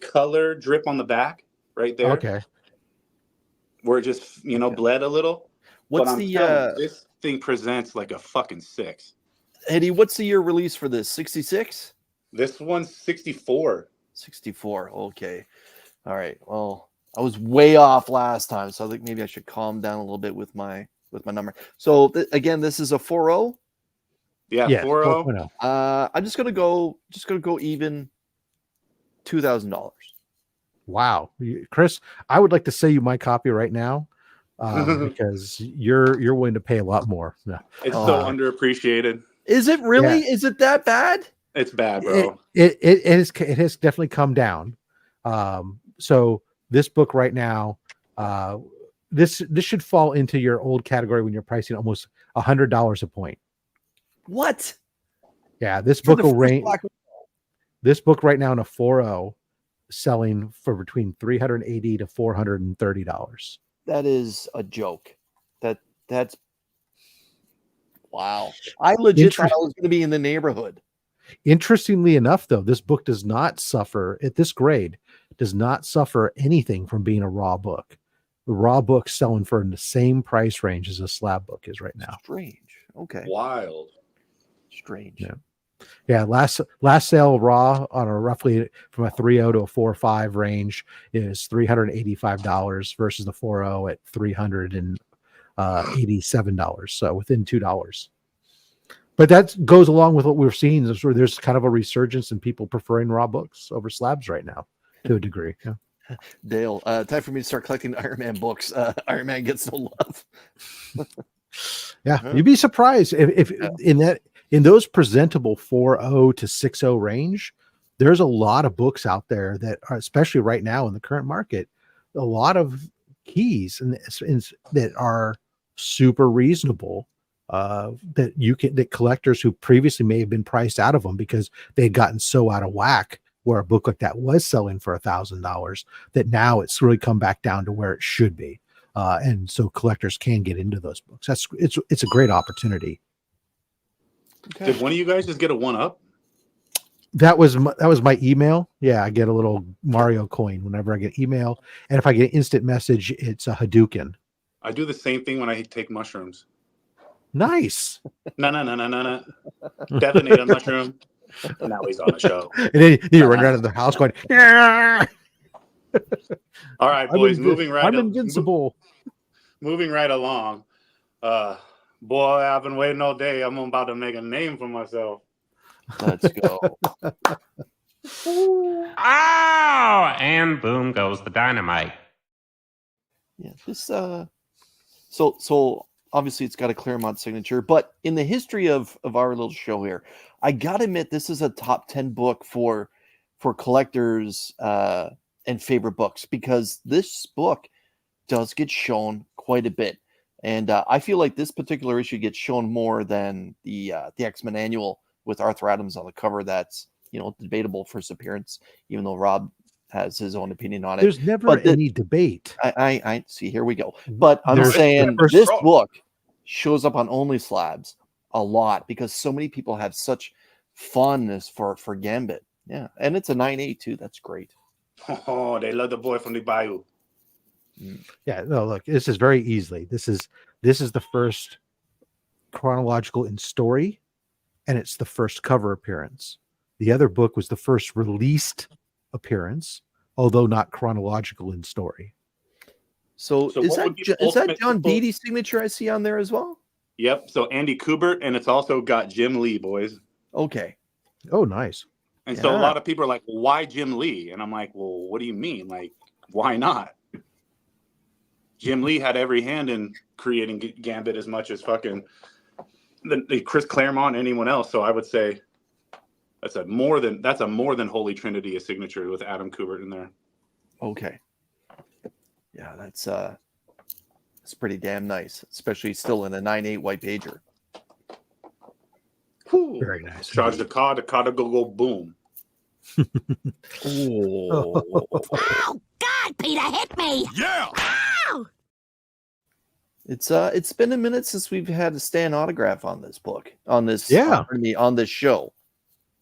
color drip on the back right there. Okay. Where it just bled a little. What's But I'm the telling you, this thing presents like a fucking 6. Eddie? What's the year release for this? 66. This one's 64. 64. Okay. All right. Well, I was way off last time, so I think maybe I should calm down a little bit with my number. So again, this is a 4.0. Yeah, Yes, 4.0. 4.0. I'm just gonna go even $2,000. Wow, Chris, I would like to sell you my copy right now because you're willing to pay a lot more. Yeah. It's so underappreciated. Is it really? Yeah. Is it that bad? It's bad, bro. It has definitely come down. So this book right now, this should fall into your old category when you're pricing almost $100 a point. What? Yeah, this For book the will first range. Black- This book right now in a 4.0 selling for between $380 to $430. That is a joke. That's wow. I legit thought I was going to be in the neighborhood. Interestingly enough, though, this book does not suffer at this grade, does not suffer anything from being a raw book. The raw book selling for in the same price range as a slab book is right now. Strange. Okay. Wild. Strange. Yeah. Yeah, last sale raw on a roughly from a 3.0 to a 4.5 range is $385 versus the 4.0 at $387. So within $2. But that goes along with what we're seeing. Is where there's kind of a resurgence in people preferring raw books over slabs right now to a degree. Yeah. Dale, time for me to start collecting Iron Man books. Iron Man gets no love. Yeah, you'd be surprised if in those presentable 4.0 to 6.0 range, there's a lot of books out there that are, especially right now in the current market, a lot of keys and that are super reasonable. That collectors who previously may have been priced out of them because they had gotten so out of whack where a book like that was selling for $1,000 that now it's really come back down to where it should be. And so collectors can get into those books. It's a great opportunity. Okay. Did one of you guys just get a 1-up? That was my email. Yeah, I get a little Mario coin whenever I get email, and if I get instant message, it's a Hadouken. I do the same thing when I take mushrooms. Nice. No. Detonate a mushroom. Now he's on the show. And then you run around the house going, yeah. All right, boys, I'm invincible. Moving right along. Boy, I've been waiting all day. I'm about to make a name for myself. Let's go. Ow! And boom goes the dynamite. Yeah, this so obviously it's got a Claremont signature, but in the history of our little show here, I gotta admit this is a top 10 book for collectors and favorite books, because this book does get shown quite a bit. And I feel like this particular issue gets shown more than the X-Men annual with Arthur Adams on the cover. That's, debatable first appearance, even though Rob has his own opinion on it. There's never any debate. I see. Here we go. But I'm There's saying first- this book shows up on OnlySlabs a lot because so many people have such fondness for Gambit. Yeah, and it's a 9.8 too. That's great. Oh, they love the boy from the bayou. Yeah, no, look, this is very easily. This is the first chronological in story, and it's the first cover appearance. The other book was the first released appearance, although not chronological in story. So So is what that would be the is that ultimate John sequel? Beatty's signature I see on there as well? Yep. So Andy Kubert, and it's also got Jim Lee, boys. Okay. Oh, nice. And so a Yeah. lot of people are like, well, why Jim Lee? And I'm like, well, what do you mean? Like, why not? Jim Lee had every hand in creating Gambit as much as fucking the Chris Claremont, anyone else. So I would say that's a more than holy trinity, a signature with Adam Kubert in there. Okay. Yeah, that's pretty damn nice, especially still in a 9.8 white pager. Whew. Very nice. Charge the car to go boom. Oh. Oh God, Peter hit me! Yeah! Ow! It's been a minute since we've had a Stan autograph on this book, on this on this show.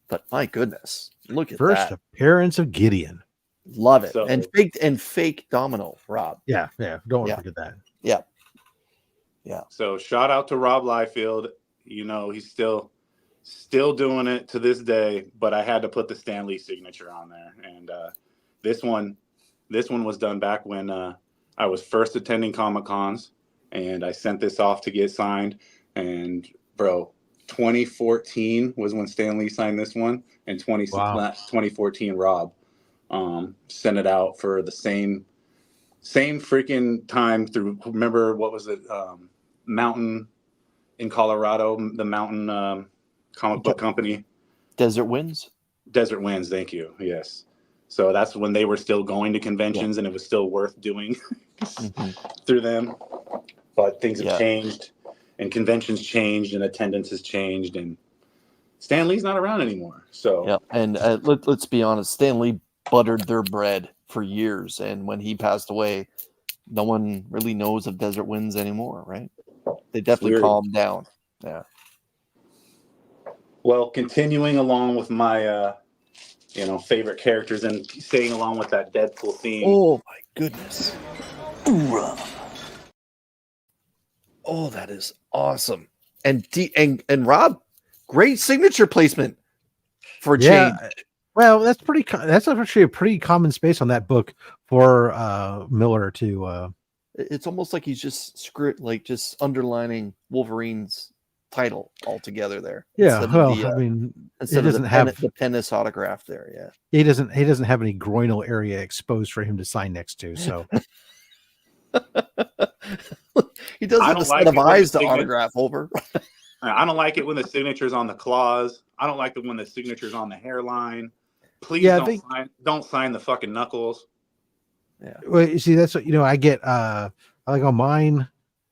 But my goodness, look at First that. appearance of Gideon. Love it. So- and fake Domino, Rob. Yeah, don't Yeah. forget that. Yeah. So shout out to Rob Liefeld. You know, he's still doing it to this day, but I had to put the Stan Lee signature on there. And this one was done back when I was first attending Comic Cons, and I sent this off to get signed. And bro, 2014 was when Stan Lee signed this one, and 2014 Rob sent it out for the same freaking time through. Remember, what was it? Mountain in Colorado, the Mountain comic book company. Desert Winds. Desert Winds, thank you. Yes. So that's when they were still going to conventions, and it was still worth doing through them. But things have changed, and conventions changed, and attendance has changed, and Stan Lee's not around anymore. So Yeah, and let's be honest, Stan Lee buttered their bread for years, and when he passed away, no one really knows of Desert Winds anymore, right? They definitely calmed down. Yeah. Well, continuing along with my favorite characters and staying along with that Deadpool theme. Oh my goodness. Hoorah. Oh, that is awesome. And Rob, great signature placement for a change. Well, that's actually a pretty common space on that book for Miller to It's almost like he's just just underlining Wolverine's title altogether there. Yeah, it doesn't have the Pennis autograph there. Yeah, he doesn't have any groinal area exposed for him to sign next to. So he doesn't have a set of eyes to autograph over. I don't like it when the signature's on the claws. I don't like it when the signature's on the hairline. Please don't sign the fucking knuckles. Yeah. Well, you see, that's what I get. Like on mine,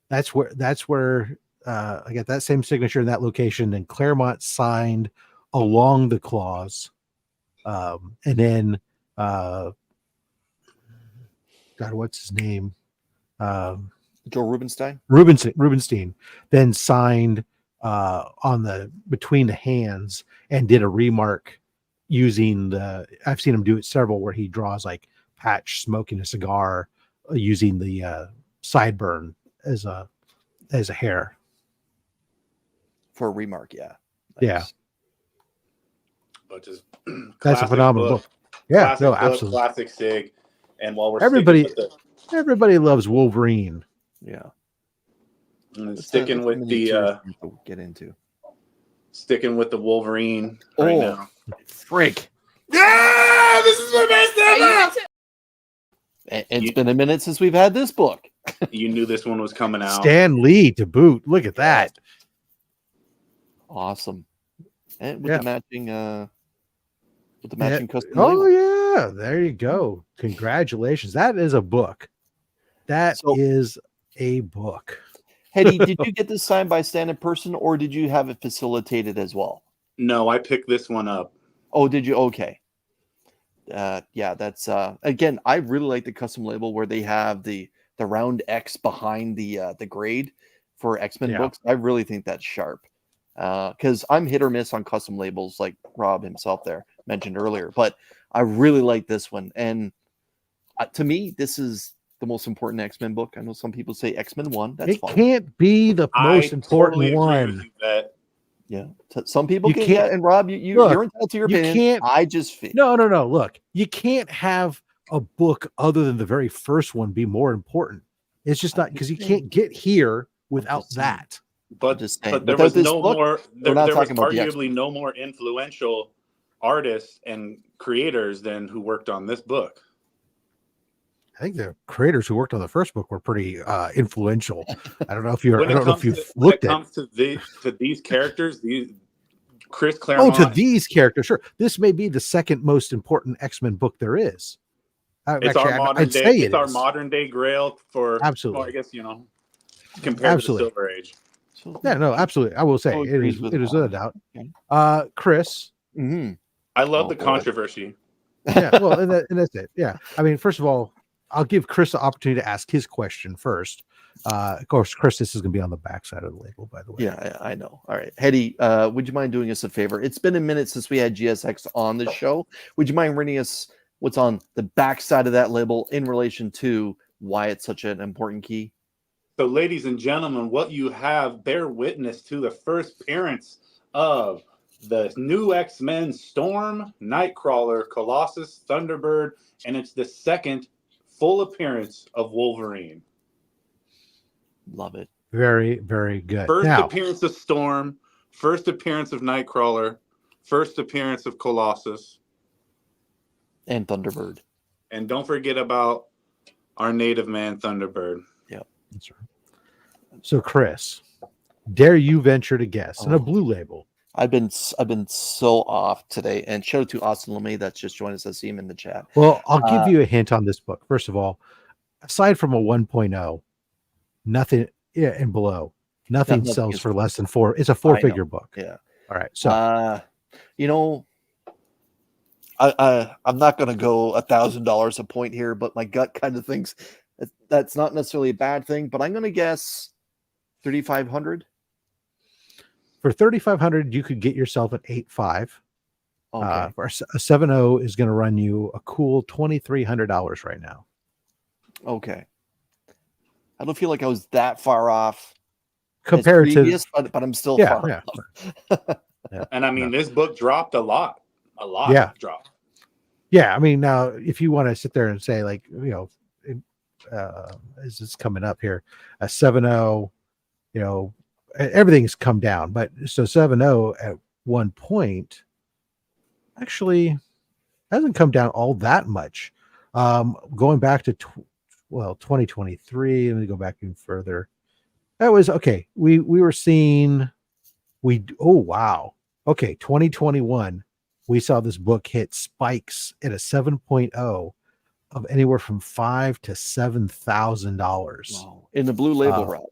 that's where I get that same signature in that location, and Claremont signed along the claws, and then God, what's his name? Joe Rubenstein. Rubenstein then signed on the between the hands and did a remark using I've seen him do it several where he draws like Patch smoking a cigar using the sideburn as a hair For a remark, yeah. Yeah. But just that's a phenomenal book. Yeah, no, absolutely. Classic Sig. And while we're everybody loves Wolverine. Yeah. And sticking with the get into. Sticking with the Wolverine right now. Frick. Yeah, this is my best ever. It's been a minute since we've had this book. You knew this one was coming out. Stan Lee to boot. Look at that. Awesome. And with the matching custom Oh label. yeah, there you go. Congratulations. That is a book. That is a book. Heady, did you get this signed by Stan in person, or did you have it facilitated as well? No, I picked this one up. Oh, did you? Okay. Yeah, that's again, I really like the custom label where they have the round X behind the grade for X-Men books. I really think that's sharp. Because I'm hit or miss on custom labels, like Rob himself there mentioned earlier. But I really like this one, and to me, this is the most important X-Men book. I know some people say X-Men 1. That's fine. It can't be the most important totally one. agree with you, Vet. Yeah, some people You can. can't- Yeah, and Rob, Look, you're entitled to your you opinion. can't- I just feel No. Look, you can't have a book other than the very first one be more important. It's just not because you can't get here without that. But just saying, there without was this no book, more. we're There not was talking about the arguably no more influential artists and creators than who worked on this book. I think the creators who worked on the first book were pretty influential. I don't know if you're. When I it don't know if comes you've to, looked at. to these characters, these Chris Oh, Claremont. to these characters, sure. This may be the second most important X-Men book there is. It's Actually, our modern I'd day. say It's it our is. modern day Grail for. Absolutely. Well, I guess compared Absolutely. to the Silver Age. Yeah, no, absolutely. I will say Joe it agrees is. with It is Rob. without doubt. Chris. Mm-hmm. I love Oh, the boy. controversy. Yeah, well, and that's it. Yeah, I mean, first of all, I'll give Chris the opportunity to ask his question first. Of course, Chris, this is going to be on the back side of the label, by the way. Yeah, I know. All right, Hetty, would you mind doing us a favor? It's been a minute since we had GSX on the show. Would you mind reading us what's on the back side of that label in relation to why it's such an important key? So, ladies and gentlemen, what you have bear witness to the first appearance of the new X-Men Storm, Nightcrawler, Colossus, Thunderbird, and it's the second full appearance of Wolverine. Love it. Very, very good. First Now, appearance of Storm, first appearance of Nightcrawler, first appearance of Colossus. And Thunderbird. And don't forget about our native man, Thunderbird. Yep. That's right. So, Chris, dare you venture to guess in a blue label? I've been so off today, and shout out to Austin LeMay that's just joined us. I see him in the chat. Well, I'll give you a hint on this book. First of all, aside from a 1.0, nothing and below, nothing sells for less than 4. It's a 4-figure book. Yeah. All right. So, I'm not going to go $1,000 a point here, but my gut kind of thinks that's not necessarily a bad thing. But I'm going to guess 3,500. for 3,500, you could get yourself an 8.5. Okay. For a 7.0 is going to run you a cool $2,300 right now. Okay. I don't feel like I was that far off Compared previous, to, but I'm still yeah, far yeah. off. Yeah. And I mean, this book dropped a lot. Yeah. Dropped. Yeah, I mean, now if you want to sit there and say, like, is this coming up here? A 7.0, everything's come down, but so 7.0 at one point actually hasn't come down all that much. Going back to 2023, let me go back even further. That was okay. We were seeing wow. Okay, 2021, we saw this book hit spikes at a 7.0 of anywhere from $5,000 to $7,000. Wow. In the blue label route.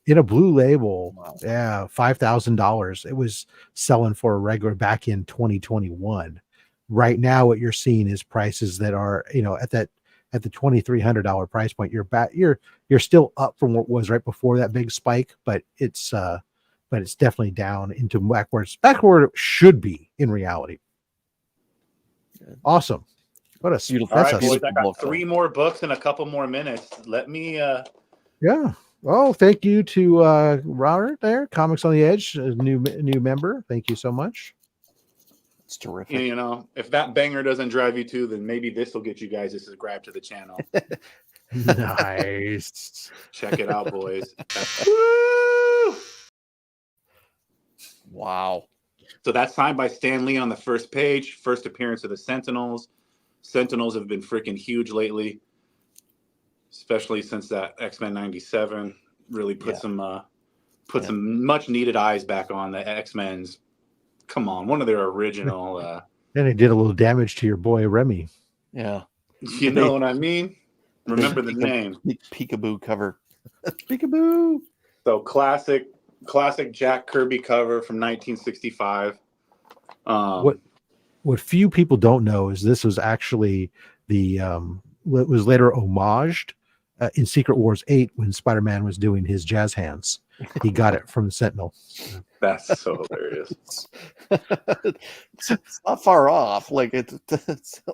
In a blue label, Wow. yeah, $5,000. It was selling for a regular back in 2021. Right now, what you're seeing is prices that are, at the $2,300 price point. You're still up from what was right before that big spike, but it's definitely down into back where it should be in reality. Awesome. What a Beautiful. All that's right, a boys, I got book, 3 more books and a couple more minutes. Let me yeah. Oh, thank you to Robert there, Comics on the Edge, a new member. Thank you so much. It's terrific. if that banger doesn't drive you to, then maybe this will get you guys to subscribe to the channel. Nice. Check it out, boys. Wow. So that's signed by Stan Lee on the first page. First appearance of the Sentinels. Sentinels have been freaking huge lately, especially since that X-Men 97 really put some much needed eyes back on the X-Men's. Come on, one of their original. And it did a little damage to your boy Remy. Yeah. You know what I mean? Remember the name. Peekaboo cover. Peekaboo. So classic Jack Kirby cover from 1965. What few people don't know is this was actually what was later homaged in Secret Wars 8 when Spider-Man was doing his jazz hands. he got it from the Sentinel. That's so hilarious. It's not far off. Like it's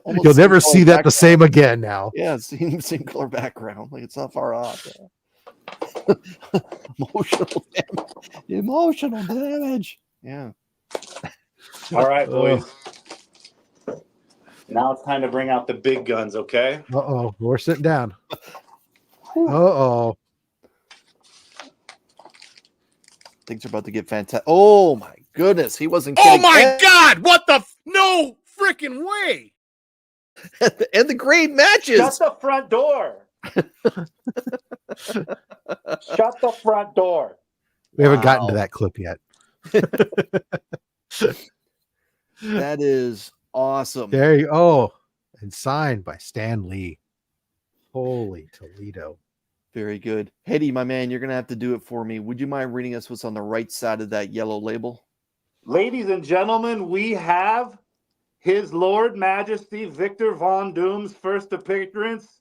almost You'll never same see color that the same again now. Yeah, it's same color background. Like it's not far off. Emotional damage. Yeah. All right, boys. Now it's time to bring out the big guns, okay? Uh-oh, we're sitting down. Uh-oh. Things are about to get fantastic. Oh my goodness, he wasn't kidding. Oh my God! What the? No freaking way! And the grade matches. Shut the front door. Shut the front door. We haven't gotten to that clip yet. That is awesome. There you go. And signed by Stan Lee. Holy Toledo. Very good. Heady, my man, you're going to have to do it for me. Would you mind reading us what's on the right side of that yellow label? Ladies and gentlemen, we have His Lord Majesty Victor Von Doom's first appearance.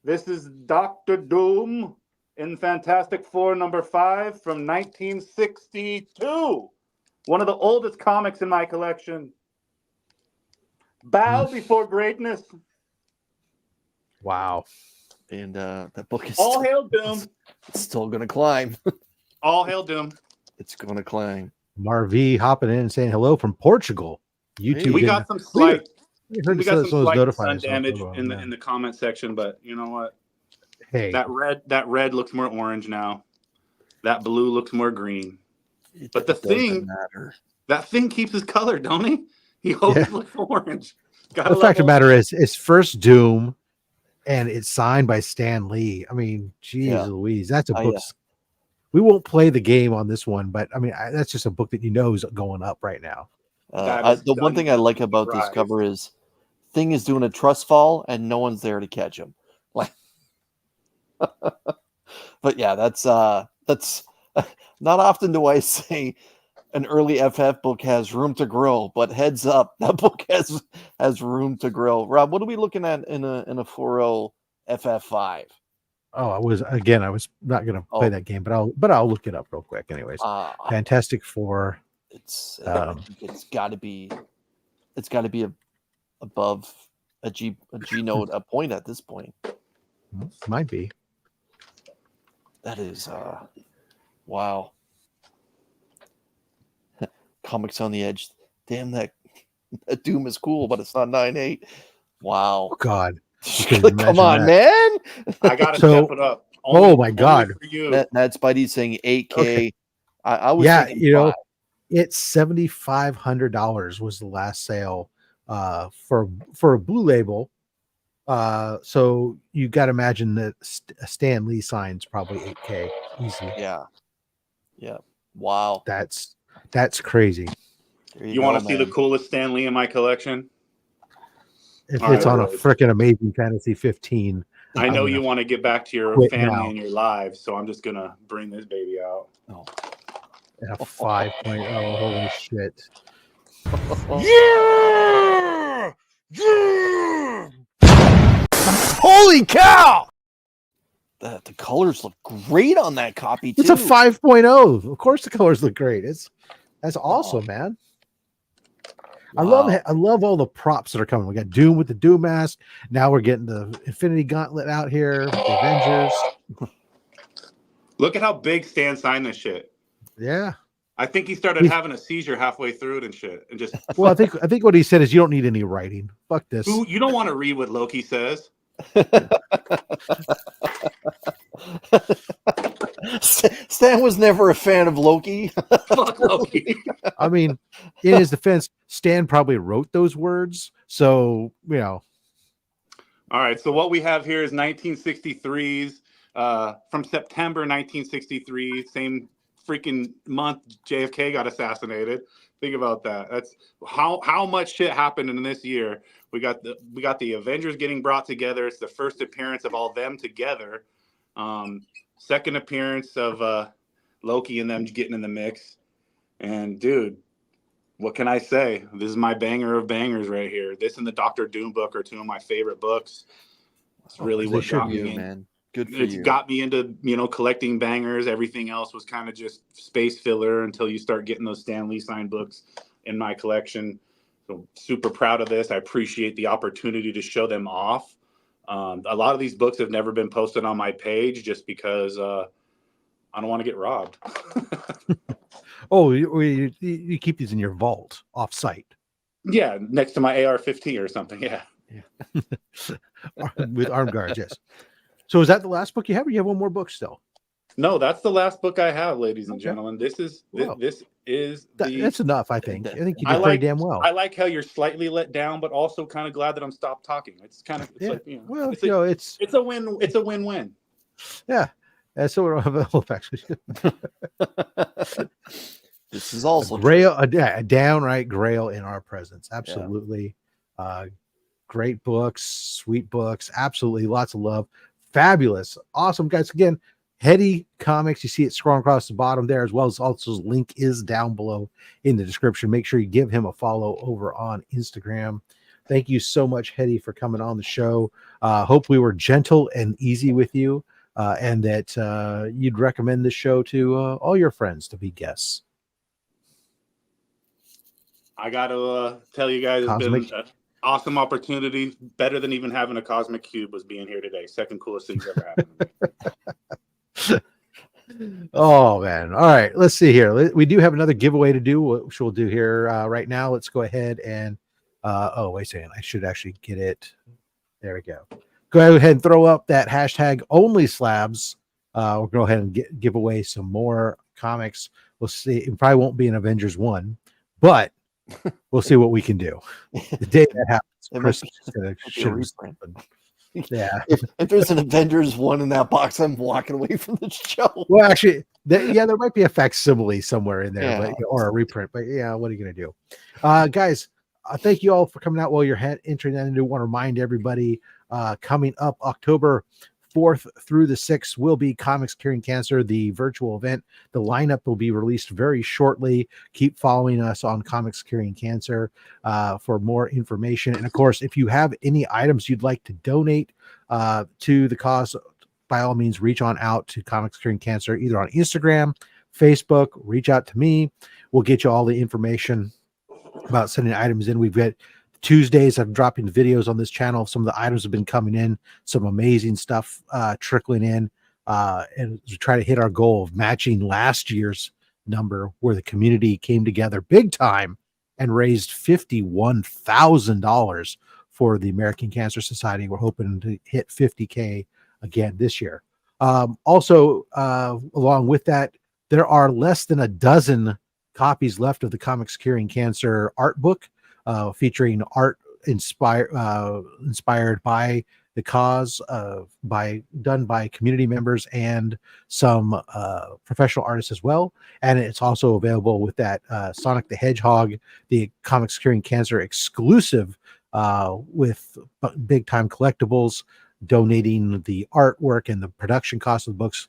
This is Dr. Doom in Fantastic Four #5 from 1962. One of the oldest comics in my collection. Bow before greatness. Wow. And that book is All hail Doom. It's still going to climb. All hail Doom. It's going to climb. Marv hopping in and saying hello from Portugal. YouTube. We got some slight, we heard we got some someone's slight notifying sun us. damage in the comment section, but you know what? Hey, that red looks more orange now. That blue looks more green. But the thing, that thing keeps his color, don't he? He always looks orange. The fact of the matter is, it's first Doom, and it's signed by Stan Lee. I mean, geez Louise, that's a book. We won't play the game on this one, but I mean, that's just a book that you know is going up right now. The one thing I like about this cover is Thing is doing a trust fall, and no one's there to catch him. Like, but yeah, that's not often do I say an early FF book has room to grow, but heads up, that book has room to grow. Rob, what are we looking at in a 4.0 FF5? Oh, I was not going to play that game, but I'll look it up real quick. Anyways, Fantastic Four. It's got to be above a G note a point at this point. Might be. That is wow. Comics on the Edge. Damn, that Doom is cool, but it's not 9.8. Wow. Oh, God. Come on, man. I gotta step it up. Oh my God. That's Spidey saying 8K. Okay. I was thinking it's $7,500 was the last sale for a blue label. So you got to imagine that Stan Lee signs probably 8K easy. Yeah. Wow. That's crazy. You want to see the coolest Stan Lee in my collection? If it's on a freaking Amazing Fantasy 15. I know you want to get back to your family and your lives, so I'm just gonna bring this baby out. Oh. A 5.0. Holy shit. Yeah! Yeah! Holy cow! The colors look great on that copy too. It's a 5.0. Of course the colors look great. That's awesome, man. Wow. I love all the props that are coming. We got Doom with the Doom mask. Now we're getting the Infinity Gauntlet out here. The Avengers. Look at how big Stan signed this shit. Yeah. I think he started having a seizure halfway through it and shit. And just well, I think what he said is you don't need any writing. Fuck this. You don't want to read what Loki says. Stan was never a fan of Loki. Fuck Loki. I mean, in his defense, Stan probably wrote those words. So, you know. All right. So what we have here is 1963's from September 1963. Same freaking month JFK got assassinated. Think about that. That's how much shit happened in this year. We got the Avengers getting brought together. It's the first appearance of all them together. Second appearance of Loki and them getting in the mix. And dude, what can I say? This is my banger of bangers right here. This and the Doctor Doom book are two of my favorite books. It's really what got me in. Man. Good for It's you. got me into, collecting bangers. Everything else was kind of just space filler until you start getting those Stan Lee signed books in my collection. So super proud of this. I appreciate the opportunity to show them off. A lot of these books have never been posted on my page just because I don't want to get robbed. Oh, you keep these in your vault off site. Yeah, next to my AR-15 or something. Yeah. With armed guards, yes. So is that the last book you have, or you have one more book still? No, that's the last book I have, ladies and gentlemen. This is Wow. that's enough, I think. I think you I did like, pretty damn well. I like how you're slightly let down, but also kind of glad that I'm stopped talking. It's kind of it's a win. It's a win-win. Yeah. So we don't have a whole actually. This is also a downright grail in our presence. Absolutely. Great books, sweet books, absolutely lots of love. Fabulous. Awesome, guys. Again, HeadyComcis. You see it scrolling across the bottom there, as well as also his link is down below in the description. Make sure you give him a follow over on Instagram. Thank you so much, Heady, for coming on the show. Hope we were gentle and easy with you, and that you'd recommend this show to all your friends to be guests. I got to tell you guys, it's been an awesome opportunity. Better than even having a Cosmic Cube was being here today. Second coolest thing ever happened. Oh, man. All right. Let's see here. We do have another giveaway to do, which we'll do here right now. Let's go ahead and, oh, wait a second. I should actually get it. There we go. Go ahead and throw up that hashtag OnlySlabs. We'll go ahead and give away some more comics. We'll see. It probably won't be an Avengers 1, but we'll see what we can do. The day that happens, Chris is going to shit. Yeah. If there's an Avengers 1 in that box, I'm walking away from the show. Well, actually, there might be a facsimile somewhere in there, Yeah. or a reprint. But yeah, what are you going to do, guys? Thank you all for coming out while you're entering that. And I want to remind everybody, coming up October 4th through the 6th will be Comics Curing Cancer, the virtual event. The lineup will be released very shortly. Keep following us on Comics Curing Cancer for more information. And of course, if you have any items you'd like to donate to the cause, by all means, reach on out to Comics Curing Cancer, either on Instagram, Facebook, reach out to me. We'll get you all the information about sending items in. We've got Tuesdays, I'm dropping videos on this channel. Some of the items have been coming in, some amazing stuff trickling in, and we try to hit our goal of matching last year's number, where the community came together big time and raised $51,000 for the American Cancer Society. We're hoping to hit 50K again this year. Also, along with that, there are less than a dozen copies left of the Comics Curing Cancer art book, featuring art inspired by the cause, done by community members and some professional artists as well. And it's also available with that Sonic the Hedgehog, the Comics Curing Cancer exclusive, with big time collectibles, donating the artwork and the production cost of the books.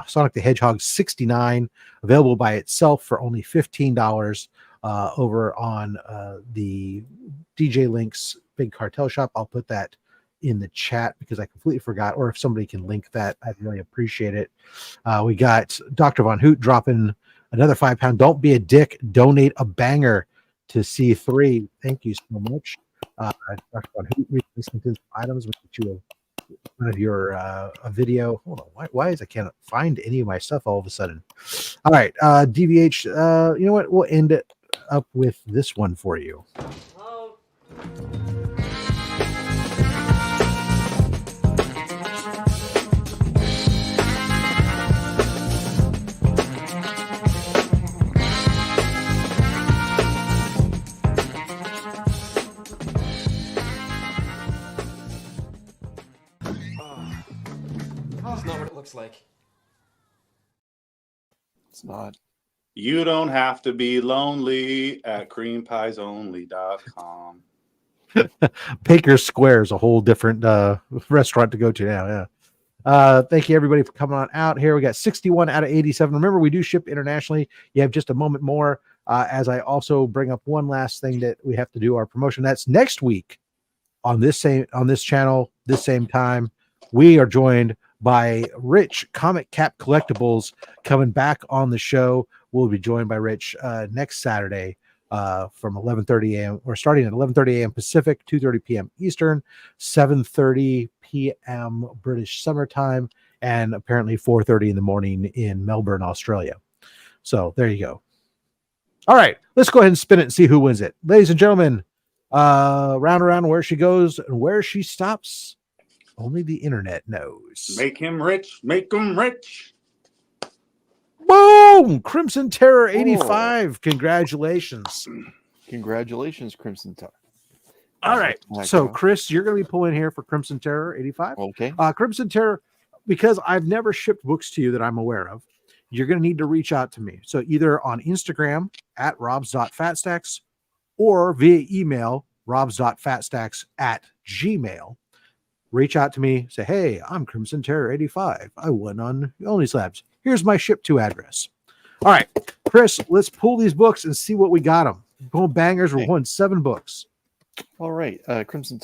Sonic the Hedgehog 69, available by itself for only $15 over on the DJ Link's Big Cartel Shop. I'll put that in the chat because I completely forgot, or if somebody can link that, I'd really appreciate it. We got Dr. Von Hoot dropping another £5. Don't be a dick, donate a banger to C3. Thank you so much. Dr. Von Hoot, listening to items, we'll get you one of your a video. Hold on, why is I can't find any of my stuff all of a sudden? All right, DVH, you know what, we'll end it up with this one for you. That's not what it looks like. It's not. You don't have to be lonely at creampiesonly.com. Baker Square is a whole different restaurant to go to now. Yeah. Thank you everybody for coming on out here. We got 61 out of 87. Remember, we do ship internationally. You have just a moment more as I also bring up one last thing that we have to do our promotion. That's next week on this channel, this same time. We are joined by Rich, Comic Cap Collectibles, coming back on the show. We'll be joined by Rich next Saturday from 11:30 a.m. or starting at 11:30 a.m. Pacific, 2:30 p.m. Eastern, 7:30 p.m. British summertime, and apparently 4:30 in the morning in Melbourne, Australia. So there you go. All right, let's go ahead and spin it and see who wins it. Ladies and gentlemen, round around where she goes and where she stops, only the internet knows. Make him rich. Make him rich. Boom! Crimson Terror 85. Congratulations. Congratulations, Crimson Terror. All right. So, Chris, you're going to be pulling here for Crimson Terror 85. Okay. Crimson Terror, because I've never shipped books to you that I'm aware of, you're going to need to reach out to me. So either on Instagram at robs.fatstacks or via email, robs.fatstacks@gmail. Reach out to me. Say, hey, I'm Crimson Terror 85. I won on OnlySlabs. Here's my ship to address. All right, Chris, let's pull these books and see what we got them. Going bangers. We're won 7 books. All right. Crimson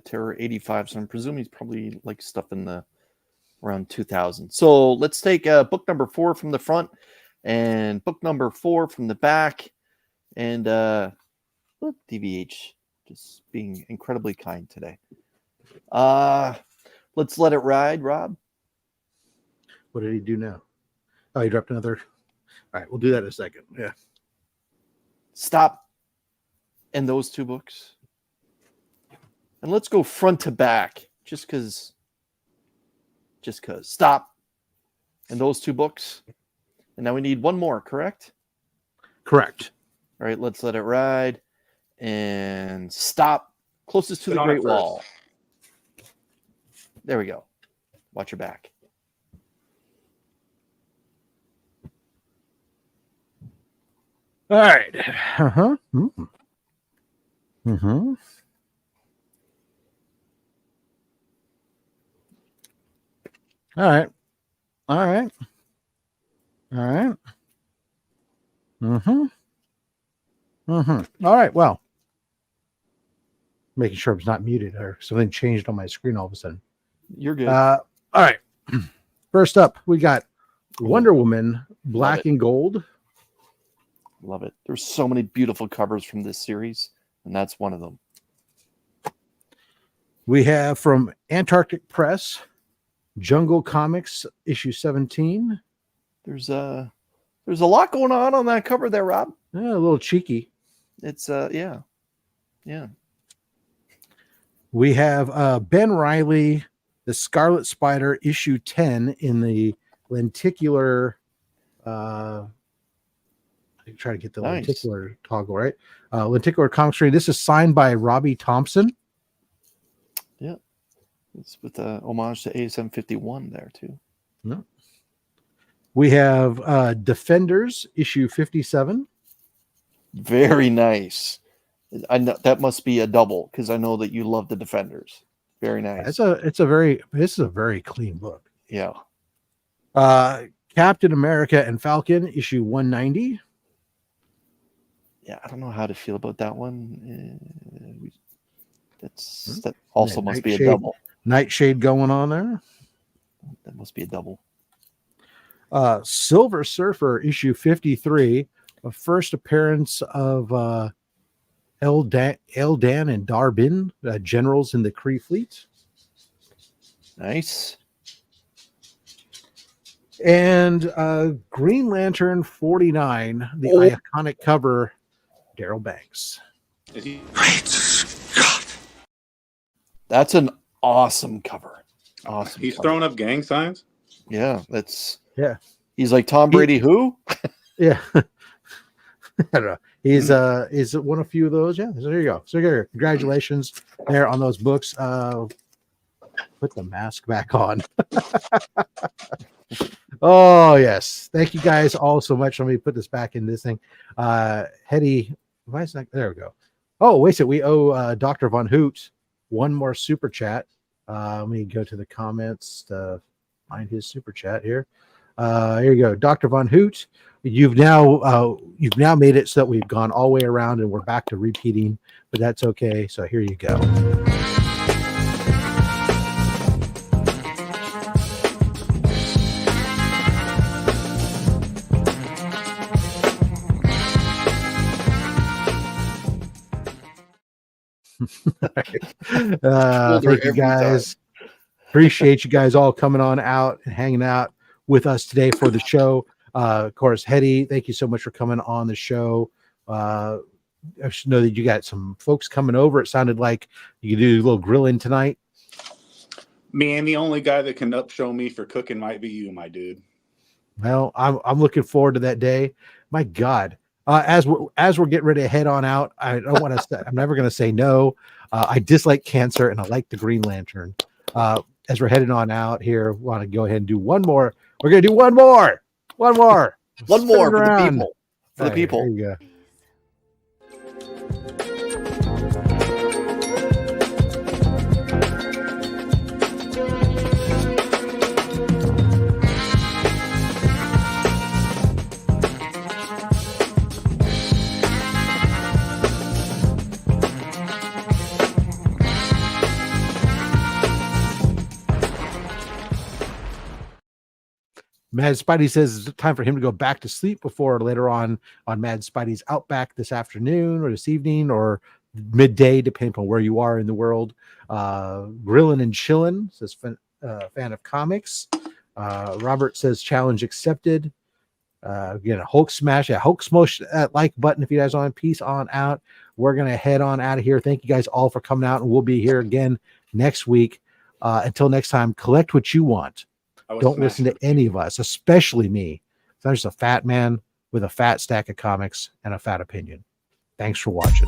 Terror 85. So I'm presuming it's probably like stuff in the around 2000. So let's take book number 4 from the front and book number 4 from the back. And look, DVH just being incredibly kind today. Let's let it ride, Rob. What did he do now? Oh, he dropped another. All right, we'll do that in a second. Yeah. Stop. And those 2 books. And let's go front to back just because. Stop. And those 2 books. And now we need one more, correct? Correct. All right, let's let it ride. And stop. Closest to Sit the on Great it first. Wall. There we go. Watch your back. All right. Uh-huh. Mm-hmm. Mm-hmm. All right. All right. All right. Mm-hmm. Mm-hmm. All right. Well, making sure it's not muted or something changed on my screen all of a sudden. You're good. All right. First up, we got Wonder Woman, Black and Gold. Love it. There's so many beautiful covers from this series, and that's one of them. We have from Antarctic Press, Jungle Comics, issue 17. There's a lot going on that cover there, Rob. Yeah, a little cheeky. It's yeah. We have Ben Reilly, The Scarlet Spider, issue 10 in the lenticular. I try to get the lenticular toggle right. Lenticular comic screen. This is signed by Robbie Thompson. Yeah, it's with a homage to ASM 51 there too. Yeah. We have Defenders issue 57. Very nice. I know that must be a double because I know that you love the Defenders. Very nice. This is a very clean book. Yeah. Captain America and Falcon issue 190. Yeah, I don't know how to feel about that one. That also must be a double. Nightshade going on there. That must be a double. Silver Surfer issue 53, a first appearance of Eldan and Darbin, generals in the Kree fleet. Nice. And Green Lantern 49, the iconic cover, Daryl Banks. Great Scott. That's an awesome cover. Awesome. He's cover. throwing up gang signs. Yeah, that's He's like Tom Brady. Who? Yeah. I don't know. He's one of a few of those. Yeah. So there you go. So here, congratulations there on those books. Put the mask back on. Oh yes. Thank you guys all so much. Let me put this back in this thing. Hetty, why is that? There we go. Oh, wait a second. We owe Dr. Von Hoot one more super chat. Let me go to the comments to find his super chat here. Here you go. Dr. Von Hoot. You've now made it so that we've gone all the way around and we're back to repeating, but that's okay. So here you go. Thank you guys. Appreciate you guys all coming on out and hanging out with us today for the show. Of course, Hetty, thank you so much for coming on the show. I should know that you got some folks coming over. It sounded like you could do a little grilling tonight. Man, the only guy that can show me for cooking might be you, my dude. Well, I'm looking forward to that day. My God, as we're getting ready to head on out, I don't want to. I'm never going to say no. I dislike cancer and I like the Green Lantern. As we're heading on out here, want to go ahead and do one more. We're going to do one more for the people. For the All right, people. There you go. Mad Spidey says it's time for him to go back to sleep before later on Mad Spidey's Outback this afternoon or this evening or midday, depending on where you are in the world. Grillin' and chillin', says fan of comics. Robert says challenge accepted. Again, a Hulk smash, Hulk smash that like button if you guys on. Peace on out. We're going to head on out of here. Thank you guys all for coming out, and we'll be here again next week. Until next time, collect what you want. Don't listen to any of us, especially me. I'm just a fat man with a fat stack of comics and a fat opinion. Thanks for watching.